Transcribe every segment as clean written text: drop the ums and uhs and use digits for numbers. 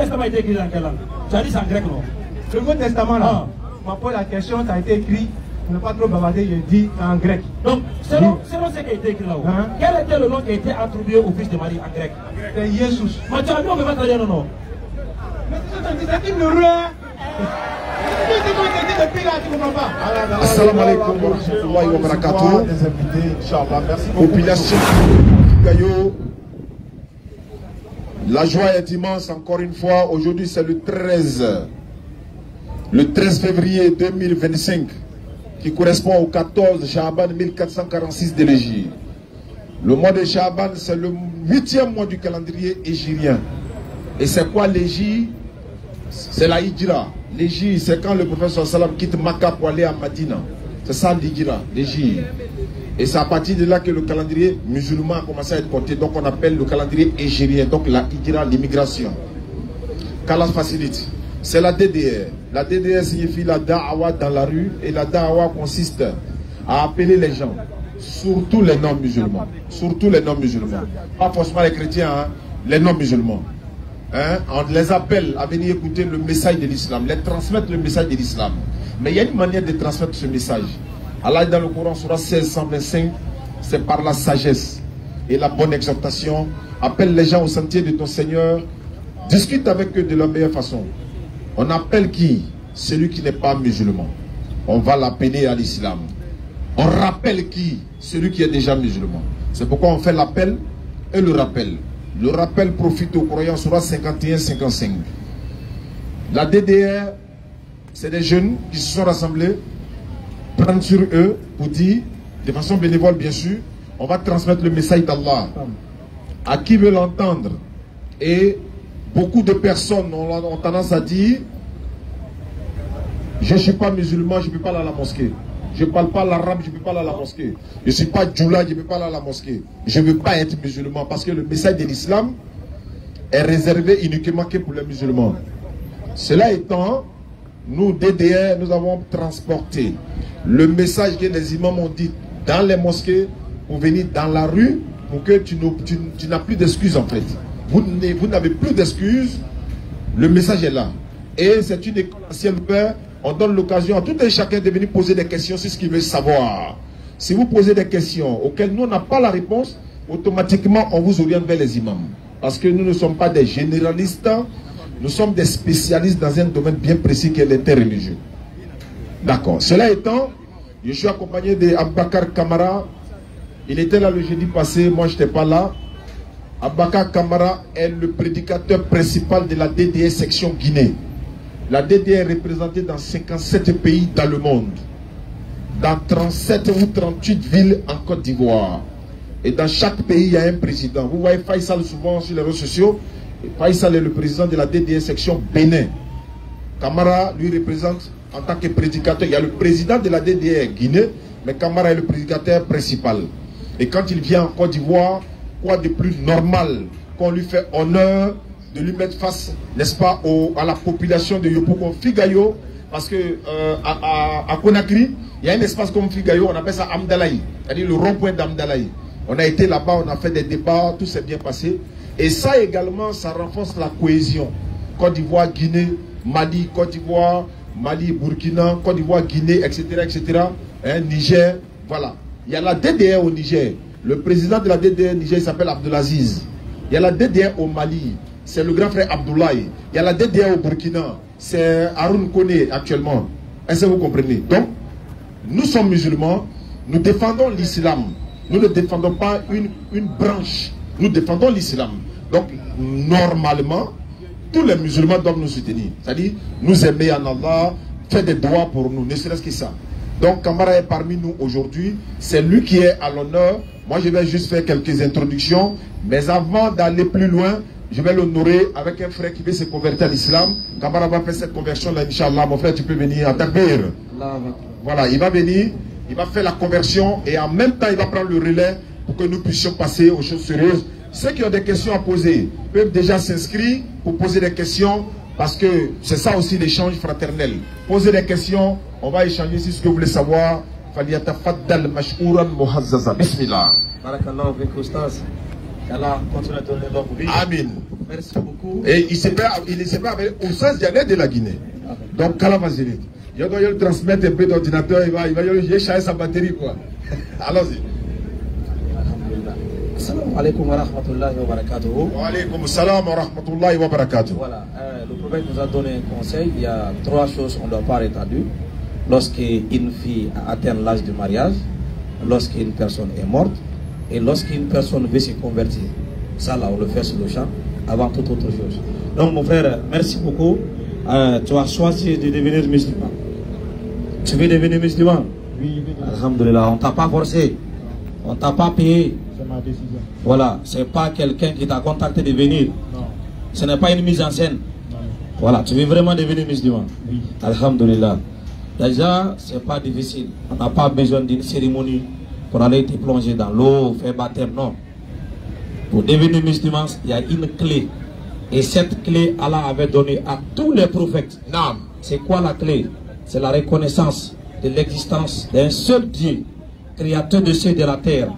Testament a été écrit dans quelle langue? Tu as dit c'est en grec, non? Le Nouveau Testament, là, ma pose la question, ça a été écrit, pour ne pas trop bavarder, je dis en grec. Donc, selon ce qui a été écrit là-haut, quel était le nom qui a été attribué au fils de Marie en grec? C'est Jésus. Mais tu as dit, on ne peut pas te dire non, non. Mais c'est une erreur. Assalamu alaikum wa rahmatullahi wa barakatuh. Population Gayo, la joie est immense encore une fois. Aujourd'hui c'est le 13 février 2025 qui correspond au 14 Shaban 1446 de l'Égypte. Le mois de Shaban c'est le 8e mois du calendrier hégirien. Et c'est quoi l'Égypte? C'est la Hijra. L'Égypte, c'est quand le prophète sallam quitte Makkah pour aller à Madina. C'est ça l'Hijra, l'Égypte. Et c'est à partir de là que le calendrier musulman a commencé à être compté. Donc on appelle le calendrier hégirien. Donc la Hijra, l'immigration. Qu'Allah facilite. C'est la DDR. La DDR signifie la da'awa dans la rue. Et la da'awa consiste à appeler les gens, surtout les non-musulmans. Surtout les non-musulmans. Pas forcément les chrétiens, hein, les non-musulmans. On les appelle à venir écouter le message de l'islam, les transmettre le message de l'islam. Mais il y a une manière de transmettre ce message. Allah dans le Coran, Surah 16, 125, c'est par la sagesse et la bonne exhortation. Appelle les gens au sentier de ton Seigneur, discute avec eux de la meilleure façon. On appelle qui? Celui qui n'est pas musulman. On va l'appeler à l'islam. On rappelle qui? Celui qui est déjà musulman. C'est pourquoi on fait l'appel et le rappel. Le rappel profite aux croyants sur 51-55. La DDR, c'est des jeunes qui se sont rassemblés, prendre sur eux pour dire, de façon bénévole bien sûr, on va transmettre le message d'Allah à qui veut l'entendre. Et beaucoup de personnes ont tendance à dire, je ne suis pas musulman, je ne peux pas aller à la mosquée. Je ne parle pas l'arabe, je ne peux pas aller à la mosquée. Je ne suis pas djoula, je ne peux pas aller à la mosquée. Je ne veux pas être musulman parce que le message de l'islam est réservé uniquement que pour les musulmans. Cela étant, nous, DDR, nous avons transporté le message que les imams ont dit dans les mosquées pour venir dans la rue pour que tu n'as plus d'excuses en fait. Vous n'avez plus d'excuses, le message est là. Et c'est une école ancienne père. On donne l'occasion à tout un chacun de venir poser des questions sur ce qu'il veut savoir. Si vous posez des questions auxquelles nous n'avons pas la réponse, automatiquement on vous oriente vers les imams. Parce que nous ne sommes pas des généralistes, nous sommes des spécialistes dans un domaine bien précis qui est l'interreligieux. D'accord. Cela étant, je suis accompagné d'Abakar Kamara. Il était là le jeudi passé, moi je n'étais pas là. Abakar Kamara est le prédicateur principal de la DDR section Guinée. La DDR est représentée dans 57 pays dans le monde, dans 37 ou 38 villes en Côte d'Ivoire. Et dans chaque pays, il y a un président. Vous voyez Faisal souvent sur les réseaux sociaux. Faisal est le président de la DDR section Bénin. Kamara lui représente en tant que prédicateur. Il y a le président de la DDR Guinée, mais Kamara est le prédicateur principal. Et quand il vient en Côte d'Ivoire, quoi de plus normal qu'on lui fait honneur de lui mettre face, n'est-ce pas, à la population de Yopougon Figayo, parce que à Conakry, il y a un espace comme Figayo, on appelle ça Amdalaï, c'est-à-dire le rond-point d'Amdalaï. On a été là-bas, on a fait des débats, tout s'est bien passé. Et ça également, ça renforce la cohésion. Côte d'Ivoire, Guinée, Mali, Côte d'Ivoire, Mali, Burkina, Côte d'Ivoire, Guinée, etc., etc., hein, Niger, voilà. Il y a la DDR au Niger. Le président de la DDR Niger, il s'appelle Abdelaziz. Il y a la DDR au Mali. C'est le grand frère Abdoulaye. Il y a la DDR au Burkina. C'est Haroun Kone actuellement. Est-ce que vous comprenez? Donc, nous sommes musulmans. Nous défendons l'islam. Nous ne défendons pas une branche. Nous défendons l'islam. Donc, normalement, tous les musulmans doivent nous soutenir. C'est-à-dire, nous aimer en Allah, faire des doigts pour nous, ne serait-ce que ça. Donc, Kamara est parmi nous aujourd'hui. C'est lui qui est à l'honneur. Moi, je vais juste faire quelques introductions. Mais avant d'aller plus loin, je vais l'honorer avec un frère qui veut se convertir à l'islam. Kamara va faire cette conversion-là, Inch'Allah. Mon frère, tu peux venir à Takbir. Voilà, il va venir, il va faire la conversion et en même temps, il va prendre le relais pour que nous puissions passer aux choses sérieuses. Ceux qui ont des questions à poser peuvent déjà s'inscrire pour poser des questions parce que c'est ça aussi l'échange fraternel. Posez des questions, on va échanger sur ce que vous voulez savoir. Faliyatafaddal mash'ouran muhazzaza. Bismillah. Barakallahu fik, Oustaz. Allah continue à donner l'ordre. Amin. Merci beaucoup. Et il s'est fait avec Oussas Diané de la Guinée. Donc, Kalavazili. Je dois lui transmettre un peu d'ordinateur, il va lui charger sa batterie, quoi. Allons-y. Assalamu alaikum wa rahmatullahi wa barakatuh. Wa alaikum salam wa rahmatullahi wa barakatuh. Voilà, le prophète nous a donné un conseil. Il y a 3 choses qu'on ne doit pas retarder. Lorsqu'une fille atteint l'âge de mariage, lorsqu'une personne est morte, et lorsqu'une personne veut se convertir. Ça là, on le fait sur le champ, avant toute autre chose. Donc mon frère, merci beaucoup. Tu as choisi de devenir musulman. Tu veux devenir musulman? Oui, oui. Alhamdulillah, on ne t'a pas forcé. On ne t'a pas payé. C'est ma décision. Voilà, ce n'est pas quelqu'un qui t'a contacté de venir. Non. Ce n'est pas une mise en scène. Non. Voilà, tu veux vraiment devenir musulman? Oui. Alhamdulillah. Déjà, ce n'est pas difficile. On n'a pas besoin d'une cérémonie pour aller te plonger dans l'eau, faire baptême, non. Pour devenir musulman, il y a une clé. Et cette clé, Allah avait donnée à tous les prophètes. Non. C'est quoi la clé? C'est la reconnaissance de l'existence d'un seul Dieu, créateur de cieux et de la terre,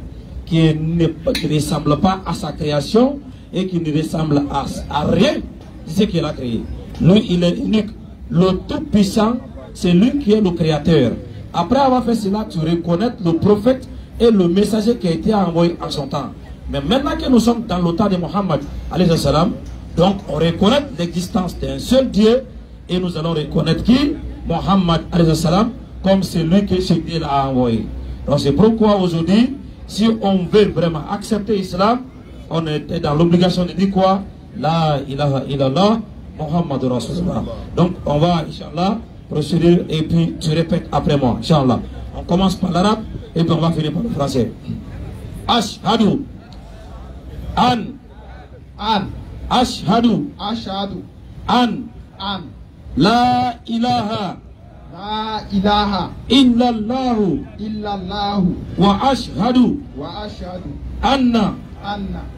qui ne ressemble pas à sa création et qui ne ressemble à rien de ce qu'il a créé. Lui, il est unique. Le Tout-Puissant, c'est lui qui est le créateur. Après avoir fait cela, tu reconnais le prophète et le messager qui a été envoyé en son temps. Mais maintenant que nous sommes dans le temps de Mohammed, alayhi salam, donc on reconnaît l'existence d'un seul Dieu et nous allons reconnaître qui? Mohammed, alayhi salam, comme celui que ce Dieu a envoyé. Donc c'est pourquoi aujourd'hui, si on veut vraiment accepter l'islam, on est dans l'obligation de dire quoi? La ilaha illallah, Muhammad Rasulullah. Donc on va, Inch'Allah, procéder et puis tu répètes après moi, Inch'Allah. On commence par l'arabe et puis on va finir par le français. Ashhadu an ashhadu an la ilaha illallahu wa ashhadu anna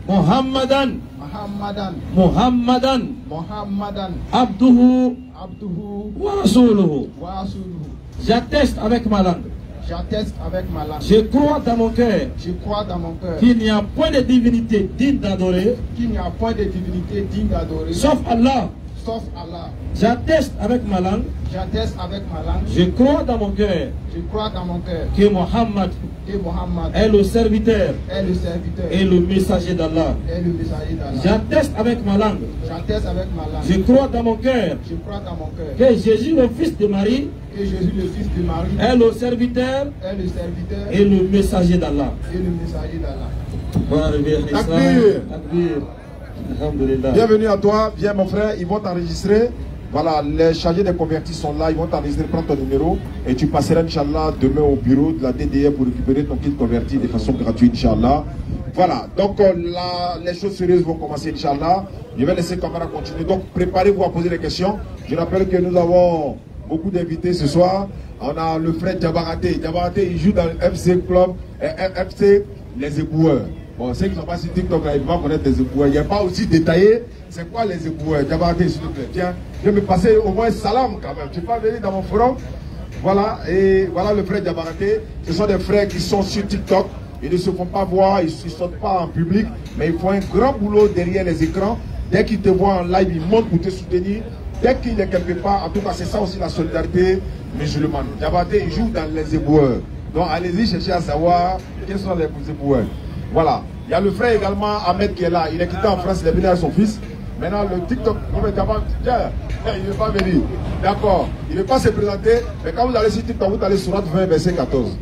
Muhammadan abduhu wa rasuluhu. J'atteste avec ma langue. Je crois dans mon cœur qu'il n'y a point de divinité digne d'adorer sauf Allah. J'atteste avec ma langue. Je crois dans mon cœur que Mohammed est le serviteur et le messager d'Allah. J'atteste avec ma langue. Je crois dans mon cœur que Jésus, le fils de Marie, est le serviteur et le messager d'Allah. Bienvenue à toi, viens mon frère, ils vont t'enregistrer. Voilà, les chargés des convertis sont là, ils vont t'enregistrer, prends ton numéro et tu passeras Inch'Allah demain au bureau de la DDR pour récupérer ton kit converti de façon gratuite Inch'Allah. Voilà, donc les choses sérieuses vont commencer Inch'Allah. Je vais laisser Camara continuer, donc préparez-vous à poser des questions. Je rappelle que nous avons beaucoup d'invités ce soir. On a le frère Djabaraté. Djabaraté, il joue dans le FC Club, FC Les Éboueurs. Bon, ceux qui ne sont pas sur TikTok, là, ils vont connaître les éboueurs. Il n'y a pas aussi détaillé, c'est quoi les éboueurs? Djabaraté, s'il te plaît. Tiens, je vais me passer au moins salam quand même. Tu peux pas venir dans mon forum. Voilà, et voilà le frère Djabaraté. Ce sont des frères qui sont sur TikTok. Ils ne se font pas voir, ils ne sortent pas en public, mais ils font un grand boulot derrière les écrans. Dès qu'ils te voient en live, ils montent pour te soutenir. Dès qu'il est quelque part, en tout cas, c'est ça aussi la solidarité musulmane. Djabaraté, il joue dans les éboueurs. Donc allez-y chercher à savoir quels sont les éboueurs. Voilà. Il y a le frère également, Ahmed, qui est là. Il est quitté en France, il est venu avec son fils. Maintenant, le TikTok, il ne veut pas venir. D'accord. Il ne veut pas se présenter. Mais quand vous allez sur TikTok, vous allez sur Surat 20, verset 14.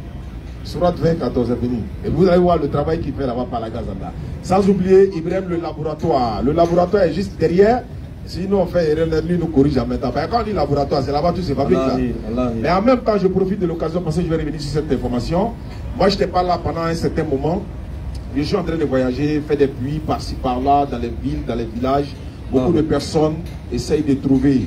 Surat 20, 14 est fini. Et vous allez voir le travail qu'il fait là-bas par la Gazanda. Sans oublier Ibrahim, le laboratoire. Le laboratoire est juste derrière. Sinon, on fait erreur, lui nous corrige en même temps. Quand on dit laboratoire, c'est là-bas tout se fabrique là. Mais en même temps, je profite de l'occasion parce que je vais revenir sur cette information. Moi, je n'étais pas là pendant un certain moment. Je suis en train de voyager, faire des puits par-ci par-là, dans les villes, dans les villages. Beaucoup de personnes essayent de trouver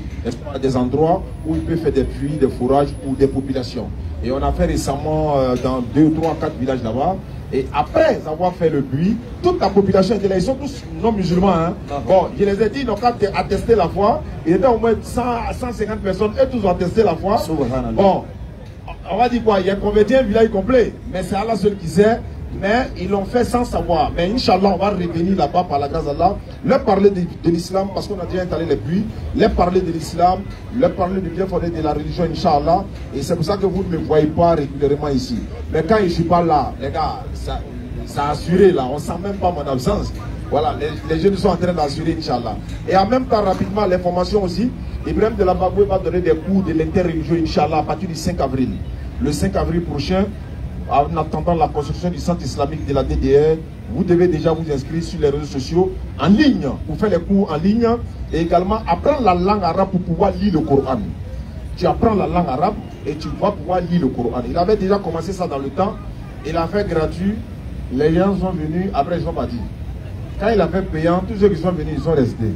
des endroits où ils peuvent faire des puits, des fourrages pour des populations. Et on a fait récemment dans 2, 3, 4 villages là-bas. Et après avoir fait le puits, toute la population était là. Ils sont tous non musulmans. Hein. Bon, je les ai dit, ils n'ont qu'à attester la foi. Il y avait au moins 150 personnes, eux tous ont attesté la foi. Bon, on va dire quoi, il y a converti un village complet. Mais c'est Allah seul qui sait. mais ils l'ont fait sans savoir. Mais Inch'Allah, on va revenir là-bas par la grâce d'Allah, leur parler de l'islam, parce qu'on a déjà installé les puits, leur parler de l'islam, leur parler du bien fondé de la religion, Inch'Allah. Et c'est pour ça que vous ne me voyez pas régulièrement ici. Mais quand je ne suis pas là, les gars, ça a assuré là, on ne sent même pas mon absence. Voilà, les jeunes sont en train d'assurer, Inch'Allah. Et en même temps, rapidement, l'information aussi, Ibrahim de la Bagoué va donner des cours de l'interreligion, Inch'Allah, à partir du 5 avril. Le 5 avril prochain, en attendant la construction du centre islamique de la DDR, vous devez déjà vous inscrire sur les réseaux sociaux en ligne, pour faire les cours en ligne, et également apprendre la langue arabe pour pouvoir lire le Coran. Tu apprends la langue arabe et tu vas pouvoir lire le Coran. Il avait déjà commencé ça dans le temps, il a fait gratuit, les gens sont venus, après ils sont partis. Quand il a fait payant, tous ceux qui sont venus, ils sont restés.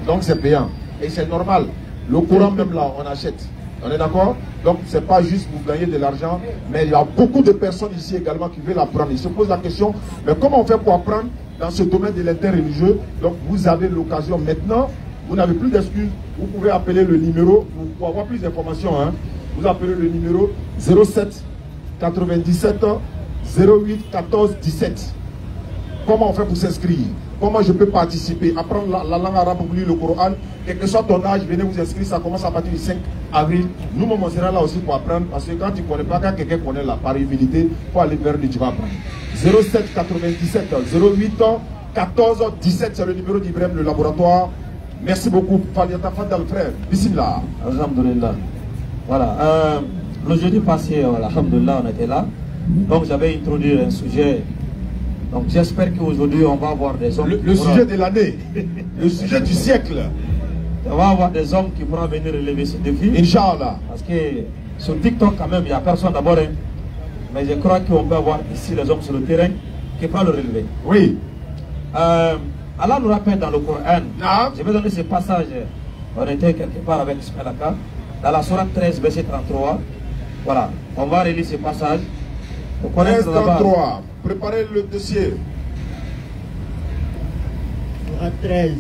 Donc c'est payant. Et c'est normal. Le Coran même là, on achète. On est d'accord? Donc c'est pas juste pour gagner de l'argent, mais il y a beaucoup de personnes ici également qui veulent apprendre. Ils se posent la question, mais comment on fait pour apprendre dans ce domaine de l'interreligieux? Donc vous avez l'occasion maintenant, vous n'avez plus d'excuses, vous pouvez appeler le numéro, pour avoir plus d'informations, hein, vous appelez le numéro 07 97 08 14 17. Comment on fait pour s'inscrire? Comment je peux participer? Apprendre la langue arabe pour lire le Coran. Quel que soit ton âge, venez vous inscrire. Ça commence à partir du 5 avril. Nous, on sera là aussi pour apprendre. Parce que quand tu ne connais pas, quand quelqu'un connaît là, par humilité, il faut aller vers lui, tu vas apprendre. 07 97 08 14 17, c'est le numéro d'Ibrahim, le laboratoire. Merci beaucoup. Faliata Fadal, frère. Bismillah. Alhamdulillah. Voilà. Le jeudi passé, alhamdulillah, on était là. Donc j'avais introduit un sujet. Donc j'espère qu'aujourd'hui on va avoir des hommes... Le sujet de l'année, le sujet du siècle. On va avoir des hommes qui pourront venir relever ce défi. Inch'Allah. Parce que sur TikTok quand même, il n'y a personne d'abord. Hein. Mais je crois qu'on peut avoir ici les hommes sur le terrain qui peuvent le relever. Oui. Allah nous rappelle dans le Coran. Ah. Je vais donner ce passage. On était quelque part avec Ismaël Aka. Dans la sourate 13, verset 33. Voilà. On va relire ce passage. 13-33, préparez le dossier. Sourate 13,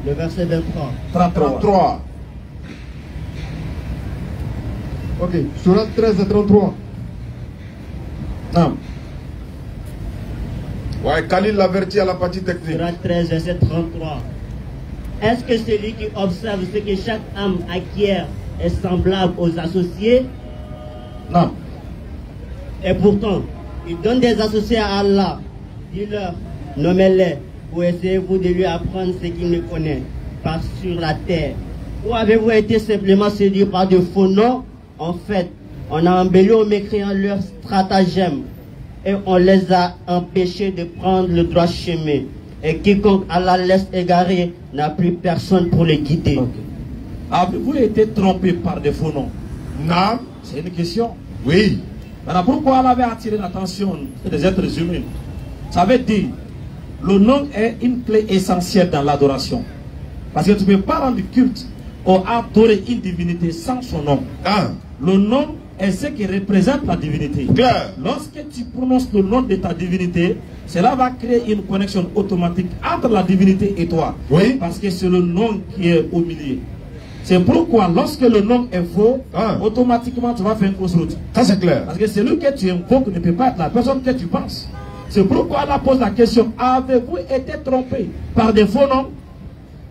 le verset 23. 33. Ok, Sourate 13 et 33. Non. Ouais, Khalil l'avertit à la partie technique. Sourate 13, verset 33. Est-ce que celui qui observe ce que chaque âme acquiert est semblable aux associés? Non. Et pourtant, il donne des associés à Allah. Dis-leur, nommez-les, ou essayez-vous de lui apprendre ce qu'il ne connaît pas sur la terre. Ou avez-vous été simplement séduit par de faux noms? En fait, on a embelli aux mécréants leur stratagème et on les a empêchés de prendre le droit chemin. Et quiconque Allah laisse égarer n'a plus personne pour les guider. Okay. Avez-vous été trompé par des faux noms? Non. C'est une question. Oui. Maintenant, pourquoi Allah avait attiré l'attention des êtres humains? Ça veut dire, le nom est une clé essentielle dans l'adoration. Parce que tu ne peux pas rendre culte ou adorer une divinité sans son nom. Ah. Le nom est ce qui représente la divinité. Claire. Lorsque tu prononces le nom de ta divinité, cela va créer une connexion automatique entre la divinité et toi. Oui. Parce que c'est le nom qui est au milieu. C'est pourquoi lorsque le nom est faux, automatiquement tu vas faire une fausse route. Ça c'est clair. Parce que celui que tu invoques ne peut pas être la personne que tu penses. C'est pourquoi Allah pose la question, avez-vous été trompé par des faux noms?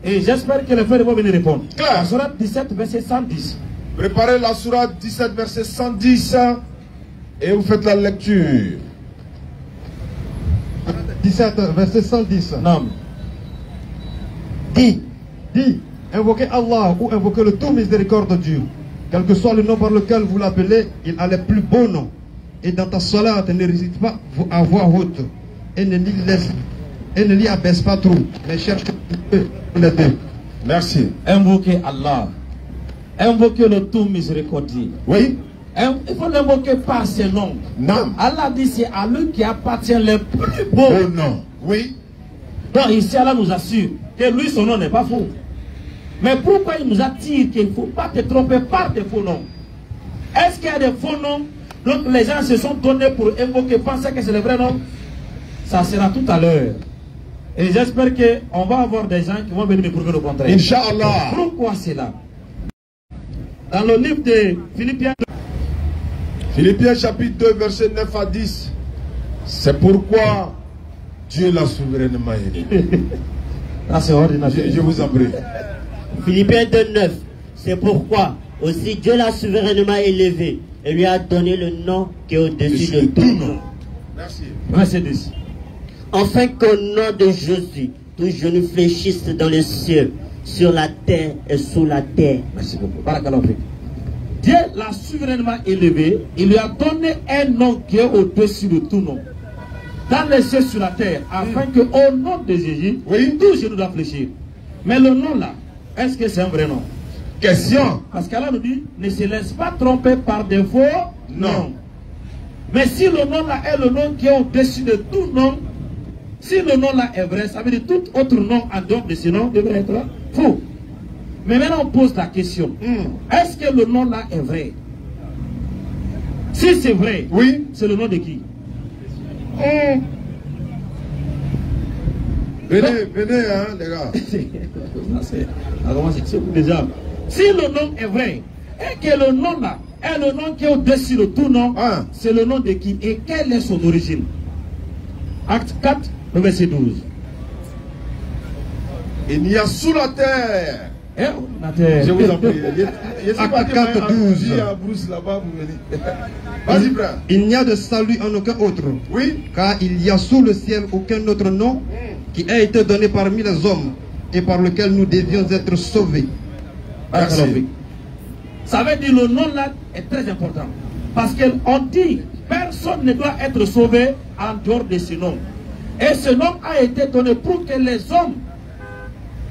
Et j'espère que les frères vont venir répondre. Claire. La sourate 17, verset 110. Préparez la sourate 17, verset 110 et vous faites la lecture. 17, verset 110. Non. Dis, invoquez Allah ou invoquez le tout miséricorde de Dieu. Quel que soit le nom par lequel vous l'appelez, il a les plus beaux noms. Et dans ta salat, ne récite pas à voix haute. Et ne l'y abaisse pas trop. Mais cherche les deux. Merci. Invoquez Allah. Invoquez le tout miséricordieux. Oui. Il faut l'invoquer par ses noms. Non. Allah dit c'est à lui qui appartient le plus beau. Oh non. Oui. Donc ici Allah nous assure que lui son nom n'est pas faux. Mais pourquoi il nous attire qu'il ne faut pas te tromper par des faux noms? Est-ce qu'il y a des faux noms? Donc les gens se sont donnés pour invoquer, penser que c'est le vrai nom? Ça sera tout à l'heure. Et j'espère qu'on va avoir des gens qui vont venir me prouver le contraire. Inch'Allah. Pourquoi cela? Dans le livre de Philippiens, Philippiens chapitre 2, verset 9 à 10. C'est pourquoi Dieu l'a souverainement élevé. Je vous en prie. Philippiens 2:9. C'est pourquoi aussi Dieu l'a souverainement élevé et lui a donné le nom qui est au-dessus de tout nom. Merci. Verset 10. Afin qu'au nom de Jésus, tous genoux fléchissent dans les cieux, sur la terre et sous la terre. Merci beaucoup. Dieu l'a souverainement élevé. Il lui a donné un nom qui est au-dessus de tout nom. Dans les cieux, sur la terre, afin que au nom de Jésus, tous genoux doivent fléchir. Mais le nom là, est-ce que c'est un vrai nom? Question. Parce qu'Allah nous dit, ne se laisse pas tromper par des faux noms. Mais si le nom là est le nom qui est au-dessus de tout nom, si le nom là est vrai, ça veut dire tout autre nom en dehors de ce nom devrait être faux. Mais maintenant on pose la question, est-ce que le nom là est vrai? Si c'est vrai, oui, c'est le nom de qui? Venez, hein, les gars. Déjà, si le nom est vrai, et que le nom là est le nom qui est au-dessus de tout nom, c'est le nom de qui? Et quelle est son origine? Acte 4, le verset 12. Il n'y a sous la terre. Je vous en prie. Acte 4, 12. Vas-y, frère. Il n'y a de salut en aucun autre. Oui. Car il y a sous le ciel aucun autre nom qui a été donné parmi les hommes et par lequel nous devions être sauvés. Merci. Ça veut dire le nom là est très important. Parce qu'on dit personne ne doit être sauvé en dehors de ce nom. Et ce nom a été donné pour que les hommes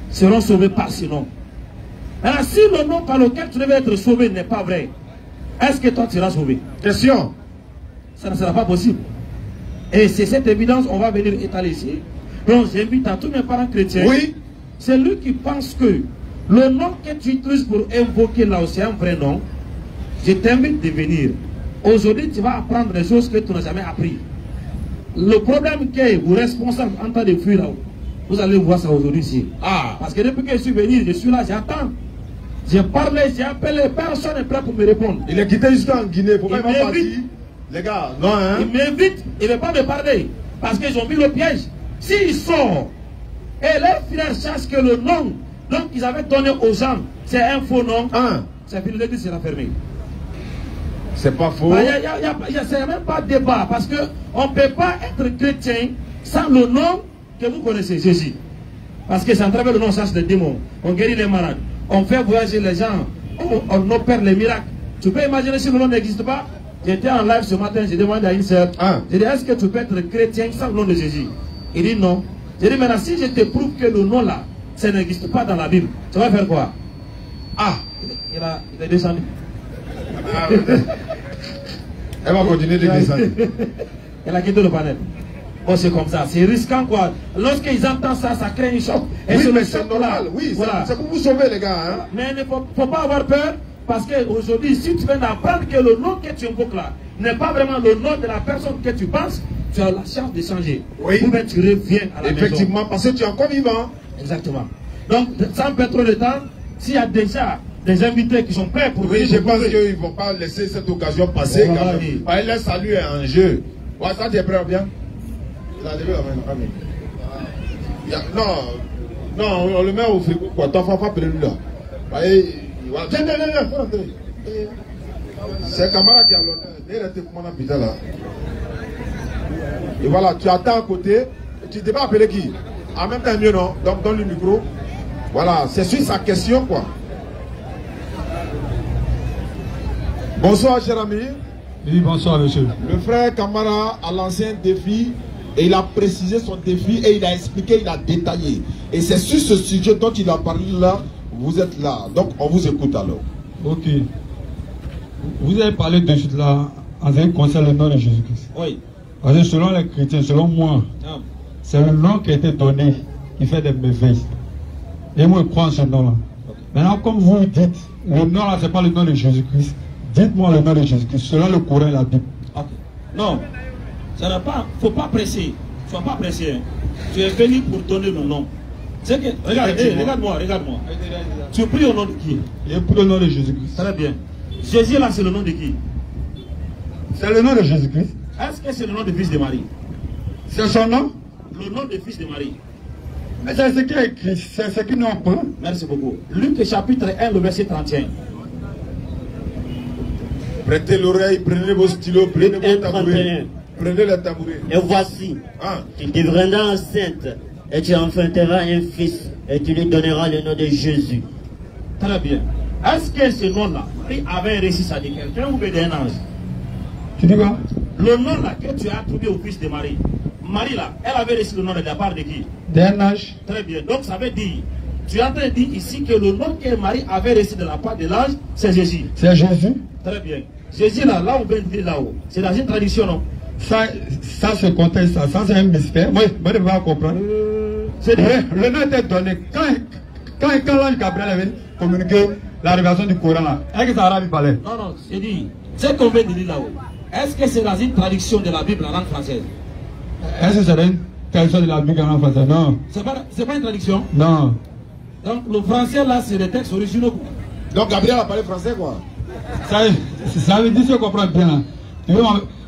seront sauvés par ce nom. Alors si le nom par lequel tu devais être sauvé n'est pas vrai, est-ce que toi tu seras sauvé? Question. Ça ne sera pas possible. Et c'est cette évidence on va venir étaler ici. Donc j'invite à tous mes parents chrétiens. Oui. C'est lui qui pense que le nom que tu utilises pour invoquer là aussi un vrai nom. Je t'invite de venir. Aujourd'hui tu vas apprendre des choses que tu n'as jamais appris. Le problème que vous responsables en train de fuir là-haut, vous allez voir ça aujourd'hui ici. Parce que depuis que je suis venu, je suis là, j'attends. J'ai parlé, j'ai appelé, personne n'est prêt pour me répondre. Il est quitté jusqu'en Guinée, pour il m'invite. Les gars, non hein. Il m'invite, il ne veut pas me parler. Parce qu'ils ont mis le piège. S'il sort, et les frères cherchent que le nom donc qu'ils avaient donné aux gens, c'est un faux nom, c'est fini, l'église sera fermée. C'est pas faux. Il n'y a même pas de débat. Parce qu'on ne peut pas être chrétien sans le nom que vous connaissez, Jésus. Parce que c'est à travers le nom on chasse des démons. On guérit les malades. On fait voyager les gens. On opère les miracles. Tu peux imaginer si le nom n'existe pas? J'étais en live ce matin, j'ai demandé à une sœur. J'ai dit, est-ce que tu peux être chrétien sans le nom de Jésus? Il dit non. J'ai dit, maintenant si je te prouve que le nom là, ça n'existe pas dans la Bible, tu vas faire quoi? Il est descendu. Elle va continuer de descendre. Elle a quitté le panel. Bon, c'est comme ça, c'est risquant quoi. Lorsqu'ils entendent ça, ça crée une choc. Et oui, mais c'est normal, oui, voilà. C'est pour vous sauver les gars. Hein? Mais il ne faut pas avoir peur, parce qu'aujourd'hui, si tu viens d'apprendre que le nom que tu invoques là n'est pas vraiment le nom de la personne que tu penses, tu as la chance de changer. Oui. Ou bien tu reviens à la effectivement, maison. Parce que tu es encore vivant. Exactement. Donc, sans perdre trop de temps, s'il y a déjà des invités qui sont prêts pour venir. Oui, je pense qu'ils ne vont pas laisser cette occasion passer. Quand même. Bah, le salut est en jeu. Ouais, ça, tu es prêt, bien? Il a levé la main. Non, on le met au frigo, quoi. T'en fais pas près lui là. Viens. C'est un camarade qui a l'honneur. Il était comment on a là. Et voilà, tu attends à côté. Tu ne t'es pas appelé qui? En même temps, mieux non. Donc, donne le micro. Voilà, c'est sur sa question, quoi. Bonsoir, cher ami. Oui, bonsoir, monsieur. Le frère Camara a lancé un défi et il a précisé son défi et il a expliqué, il a détaillé. Et c'est sur ce sujet dont il a parlé là, vous êtes là. Donc, on vous écoute alors. Ok. Vous avez parlé de suite là, en ce qui concerne le nom de Jésus-Christ. Oui. Parce que selon les chrétiens, selon moi, c'est le nom qui a été donné qui fait des merveilles. Et moi, je prends ce nom-là. Maintenant, comme vous dites, le nom là, c'est pas le nom de Jésus-Christ. Dites-moi le nom de Jésus-Christ, selon le Coran et la Bible. Okay. Non, ça n'a pas, faut pas presser. Tu ne sois pas pressé. Hein. Tu es venu pour donner le nom. C'est que, regarde-moi. Tu pries au nom de qui? Je prie au nom de Jésus-Christ. Très bien. Jésus là, c'est le nom de qui? C'est le nom de Jésus-Christ. Est-ce que c'est le nom du fils de Marie? C'est son nom? Le nom du fils de Marie. Mais c'est ce qui est écrit, c'est ce qui n'ont pas. Merci beaucoup. Luc chapitre 1, le verset 31. Prêtez l'oreille, prenez vos stylos, prenez Luc vos 1, tabourets. 31. Prenez les tabourets. Et voici, Ah. tu deviendras enceinte et tu enfanteras un fils et tu lui donneras le nom de Jésus. Très bien. Est-ce que ce nom-là, Marie avait réussi ça de quelqu'un ou bien d'un ange? Tu dis quoi? Le nom là que tu as attribué au fils de Marie, Marie là, elle avait reçu le nom de la part de qui? D'un âge. Très bien. Donc ça veut dire, tu es en train de dire ici que le nom que Marie avait reçu de la part de l'ange, c'est Jésus. C'est Jésus. Très bien. Jésus là, là où on vient de dire là-haut, c'est dans une tradition, non? Ça se conteste, ça c'est un mystère. Moi, je ne peux pas comprendre. C'est dit. Le nom était donné quand l'ange Gabriel avait communiqué la révélation du Coran là. Est-ce que ça arabe il parlait? Non, non, c'est dit. C'est qu'on vient de dire là-haut. Est-ce que c'est dans une traduction de la Bible en langue française? Est-ce que c'est une traduction de la Bible en français? Non. C'est pas une traduction? Non. Donc le français là, c'est les textes originaux. Donc Gabriel a parlé français quoi? Ça veut dire que tu comprends bien.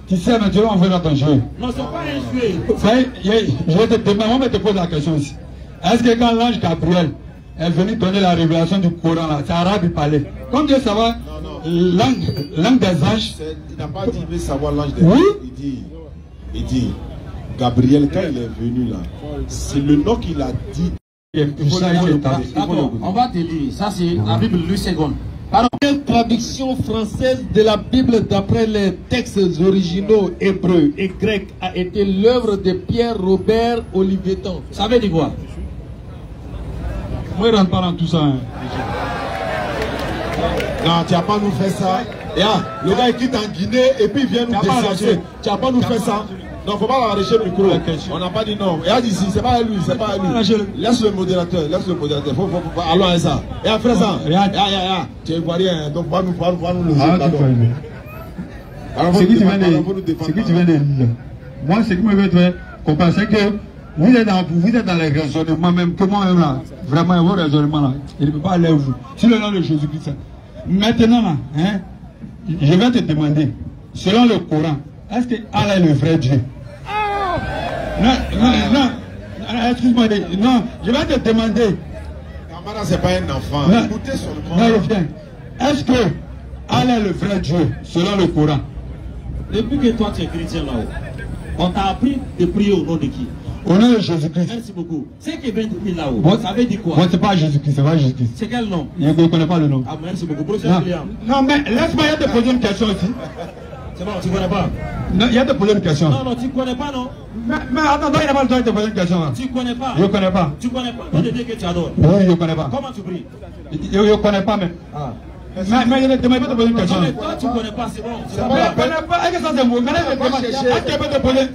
Tu sais, mais tu vas envoyer dans ton jeu. Non, c'est pas un jeu. Je vais te demander, on va te poser la question ici. Est-ce que quand l'ange Gabriel est venu donner la révélation du Coran là, c'est arabe il parlait? Comme Dieu savoir, langue des anges. Il n'a pas dit il veut savoir l'ange des Oui. anges. Il dit, Gabriel, quand il est venu là, c'est le nom qu'il a dit. D'accord, on va te lire. Ça, c'est la Bible, lui, seconde. Pardon. Une traduction française de la Bible d'après les textes originaux hébreux et grecs a été l'œuvre de Pierre Robert Olivetan. Ça veut dire quoi? Moi, je ne rentre pas dans tout ça. Hein. Non, tu n'as pas nous fait ça. Le gars il quitte en Guinée et puis il vient nous décharger. Tu n'as pas nous fait ça. Non, faut pas l'arracher le micro. On n'a pas dit non. Regarde ici, c'est pas à lui, c'est pas à lui. Laisse le modérateur, Faut, allons à ça. Et après ça, tu es ivoirien, donc va nous le Ce que tu viens de dire. Moi, ce qui me fait comprendre, c'est que vous êtes dans les raisonnements même, que moi-même là, vraiment, vos raisonnements là, il ne peut pas aller à vous. Sur le nom de Jésus-Christ. Maintenant là, hein, je vais te demander, selon le Coran, est-ce que Allah est le vrai Dieu? Non, excuse-moi, non, je vais te demander. Kamara, c'est pas un enfant. Écoutez seulement. Non, viens. Est-ce que Allah est le vrai Dieu, selon le Coran? Depuis que toi tu es chrétien là-haut, on t'a appris de prier au nom de qui? Au nom de Jésus-Christ. Merci beaucoup. C'est qui vient de dire là-haut. Bon, ça veut dire quoi? Bon, c'est pas Jésus-Christ, c'est pas Jésus-christ. C'est quel nom? Je ne connais pas le nom. Ah, merci beaucoup. Prochain client. Non, mais laisse-moi te poser une question ici. C'est bon, tu connais pas? Non, il y a te poser une question. Non, tu connais pas, non? Mais attends, il n'a pas le temps de te poser une question. Hein. Tu connais pas? Je ne connais pas. Tu connais pas? Non, de Dieu que tu adores. Oui, je ne connais pas. Comment tu pries? Je ne connais pas, mais. Ah. Mais je ne demande pas de te poser une question. Non, mais toi, tu connais pas, c'est bon. Je ne connais pas. Est-ce que ça c'est bon? Est-ce que tu peux te poser?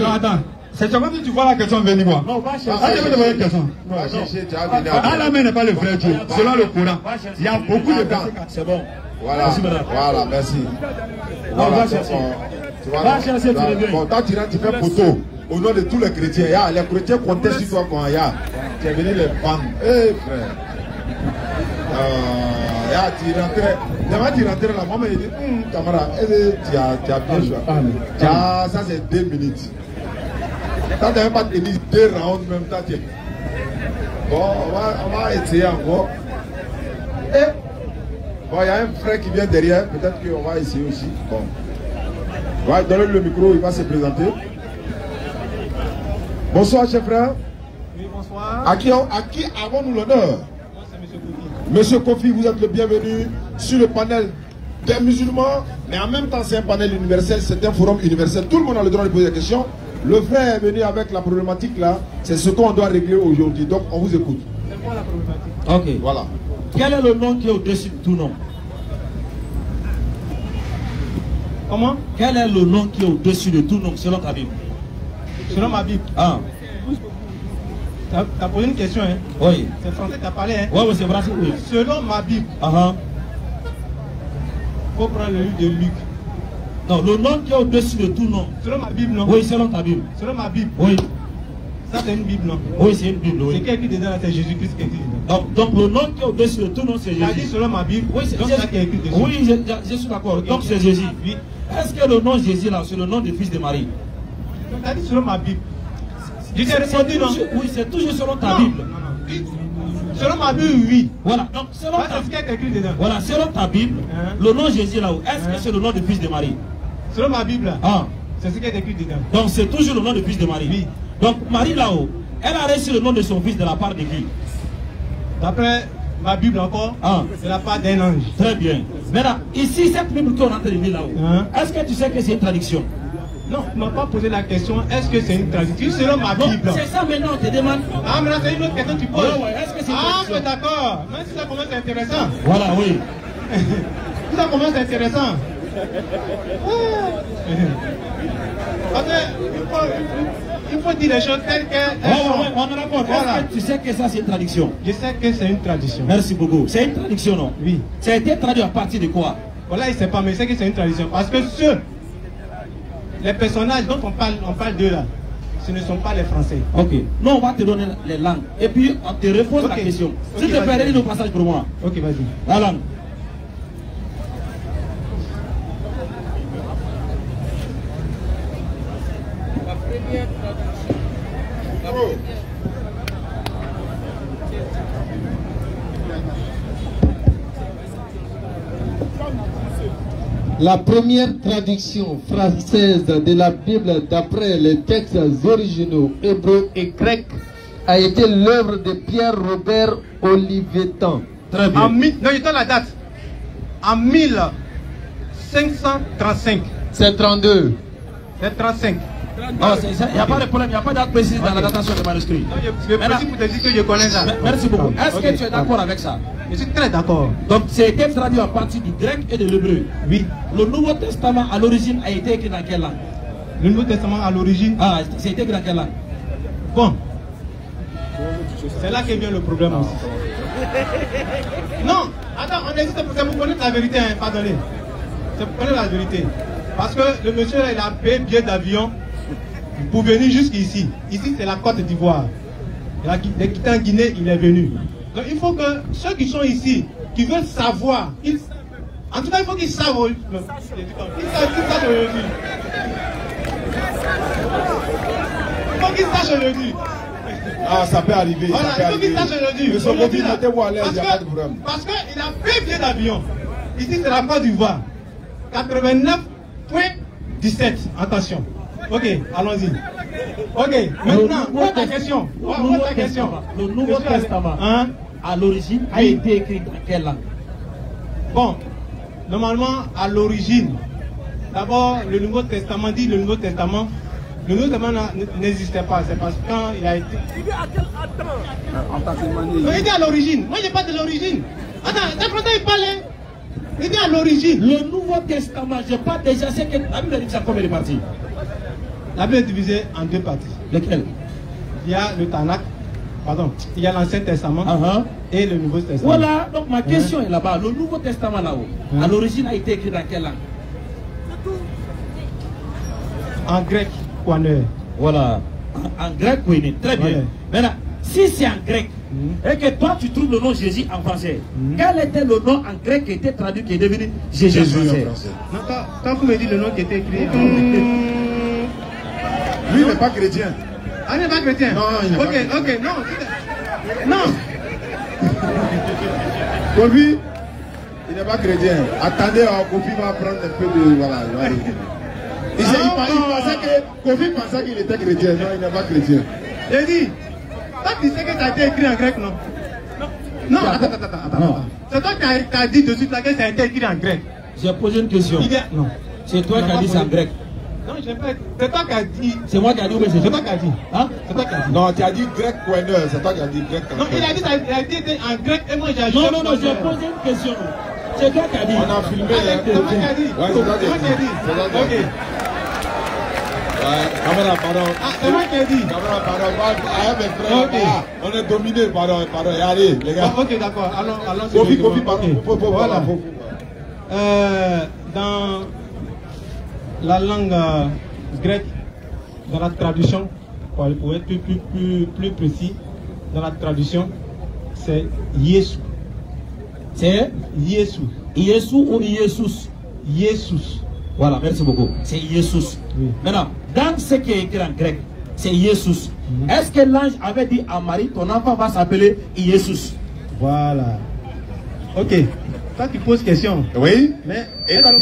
Non, attends. C'est comme si tu vois la question venir quoi. Non, va chercher. Est-ce que tu peux te poser une question? Va chercher, tu as venu. Allah n'est pas le vrai Dieu. Selon le Coran, il y a beaucoup de personnes. C'est bon. Voilà, voilà, merci. On va chercher. Va chercher, tu reviens. Bon, toi, tu fais photo au nom de tous les chrétiens. Les chrétiens contestent sur toi quand tu es venu les vendre. Eh, frère. Tu rentrais. Demain, tu rentrais là. Maman, il dit, camarade, tu as bien joué. Ça, c'est 2 minutes. Tu n'as même pas tenu 2 rounds, même temps. Bon, on va essayer encore. Bon, il y a un frère qui vient derrière. Peut-être qu'on va essayer aussi. Bon. Ouais, donnez le micro, il va se présenter. Bonsoir, chef frère. Oui, bonsoir. À qui avons-nous l'honneur? Monsieur Kofi, vous êtes le bienvenu sur le panel des musulmans, mais en même temps c'est un panel universel, c'est un forum universel. Tout le monde a le droit de poser des questions. Le frère est venu avec la problématique là, c'est ce qu'on doit régler aujourd'hui. Donc on vous écoute. C'est quoi la problématique? Ok. Voilà. Quel est le nom qui est au-dessus de tout nom? Comment? Quel est le nom qui est au-dessus de tout nom selon ta Bible? Selon ma Bible. Ah. T'as posé une question, hein? Oui. C'est français que t'as parlé, hein? Oui, c'est français, oui. Selon ma Bible, faut prendre le livre de Luc. Non, le nom qui est au-dessus de tout nom. Selon ma Bible, non? Oui, selon ta Bible. Selon ma Bible. Oui. Ça, c'est une Bible, non? Oui, c'est une Bible, oui. C'est qui est écrit dedans, là, c'est Jésus-Christ qui est écrit dedans. Donc le nom qui est au-dessus de tout nom, c'est Tu as dit Jésus. selon ma Bible, Oui, c'est donc ça qui est écrit dessus. Oui, je suis d'accord. Donc c'est Jésus. Oui. Est-ce que le nom Jésus là, c'est le nom du fils de Marie? Donc tu as dit selon ma Bible. Je t'ai répondu non. Oui, c'est toujours selon ta Bible. Selon ma Bible, oui. Voilà, donc selon ta Bible, écrit dedans. Voilà, selon ta Bible, le nom Jésus là-haut, est-ce que c'est le nom du fils de Marie? Selon ma Bible, ah. C'est ce qui est écrit dedans. Donc c'est toujours le nom du fils de Marie. Oui. Donc Marie là-haut, elle a reçu le nom de son fils de la part de qui? D'après ma Bible encore, de la part d'un ange. Très bien. Maintenant, ici, cette Bible qu'on est en train de lire là-haut, est-ce que tu sais que c'est une traduction? Non, tu ne m'as pas posé la question, est-ce que c'est une traduction selon ma Bible? C'est ça maintenant, on te demande. Ah, mais là, c'est une autre question que tu poses. Ouais, est-ce que c'est une traduction? Ah, mais d'accord. Même si ça commence à être intéressant. Voilà, oui. Si ça commence à être intéressant. Parce que il faut dire les choses telles qu'elles sont. On est d'accord. Voilà. Est-ce que tu sais que ça c'est une traduction? Je sais que c'est une traduction. Merci beaucoup. C'est une traduction, non? Oui. Ça a été traduit à partir de quoi? Voilà, il ne sait pas, mais je sais que c'est une traduction. Parce que les personnages dont on parle d'eux là, ce ne sont pas les Français. Ok. Nous, on va te donner les langues. Et puis, on te repose la question. Si tu peux lire le passage pour moi. Ok, vas-y. La langue. La première traduction française de la Bible d'après les textes originaux hébreux et grecs a été l'œuvre de Pierre Robert Olivetan. Très bien. Non, je donne la date. En 1535. C'est 32. C'est 35. Il n'y a pas de problème, il n'y a pas de date précise dans la datation du manuscrit. Je précise pour te dire que je connais ça. Merci beaucoup. Est-ce que tu es d'accord avec ça? Je suis très d'accord. Donc, c'est été traduit à partir du grec et de l'hébreu. Oui. Le Nouveau Testament à l'origine a été écrit dans quelle langue? Le Nouveau Testament à l'origine? Ah, c'est écrit dans quelle langue? Bon. C'est là que vient le problème aussi. Non, attends, on existe pour ça, vous connaissez la vérité, hein, pardonnez. C'est pour connaître la vérité. Parce que le monsieur là, il a payé billet d'avion pour venir jusqu'ici. Ici, c'est la Côte d'Ivoire. Il a quitté en Guinée, il est venu. Donc il faut que ceux qui sont ici, qui veulent savoir, en tout cas, il faut qu'ils savent. Ils sachent aujourd'hui. Il faut qu'ils sachent aujourd'hui. Ah, ça peut arriver. Voilà, il faut qu'ils sachent aujourd'hui. Parce qu'il a payé billet d'avion. Ici, c'est la Côte d'Ivoire. 89,17. Attention. Ok, allons-y. Ok, maintenant, votre question. Le Nouveau Testament, à l'origine, a été écrit dans quelle langue? Bon, normalement, à l'origine, d'abord, le Nouveau Testament dit le Nouveau Testament. Le Nouveau Testament n'existait pas. C'est parce que quand il a été. Il dit à quel attends? Il dit à l'origine. Moi, je n'ai pas de l'origine. Attends, quand il parlait, il dit à l'origine. Le Nouveau Testament, je n'ai pas déjà ce que la Bible dit à combien de parties? La Bible est divisée en deux parties. Lesquelles? Il y a le Tanakh, pardon, il y a l'Ancien Testament et le Nouveau Testament. Voilà, donc ma question est là-bas. Le Nouveau Testament là-haut, à l'origine a été écrit dans quelle langue? En grec, koiné. Voilà, en grec, koiné. Très bien. Ouais. Maintenant, si c'est en grec, et que toi tu trouves le nom Jésus en français, quel était le nom en grec qui était traduit, qui est devenu Jésus en français? Non, quand vous me dites le nom qui était écrit en lui, il n'est pas chrétien. Ah, il n'est pas chrétien? Non, il n'est pas chrétien. Ok, non. Non. Kofi, il n'est pas chrétien. Attendez, Kofi va prendre un peu de... Voilà, il va arriver. Il pensait que... Kofi pensait qu'il était chrétien. Non, il n'est pas chrétien. J'ai dit, toi tu sais que ça a été écrit en grec, non? Non, attends. C'est toi qui as dit de suite là que ça a été écrit en grec. J'ai posé une question. Non. C'est toi qui as dit ça en grec. Non, je n'ai pas. C'est toi qui as dit. C'est moi qui ai dit ou c'est toi qui as dit? Hein? C'est toi qui as dit. Non, tu as dit grec pointeur, c'est toi qui as dit grec. Non, il a dit ça a été en grec et moi j'ai ajouté. Non, j'ai posé une question. C'est toi qui as dit. On a filmé. C'est toi qui as dit. Ouais, c'est toi qui as dit. Ok. Caméra, pardon. Ah, c'est moi qui ai dit. Caméra, pardon. On est dominé, pardon. Allez, les gars. Ok, d'accord. Allons. Kofi, pardon. Voilà. Dans la langue grecque, dans la traduction, pour être plus précis, dans la traduction, c'est Yesu. C'est Yesu. Yesu ou Yesus? Yesus. Voilà, merci beaucoup. C'est Yesus. Oui. Maintenant, dans ce qui est écrit en grec, c'est Jesus. Est-ce que l'ange avait dit à Marie, ton enfant va s'appeler Jesus? Voilà. Ok. Toi, tu poses question. Oui. Mais Et toi,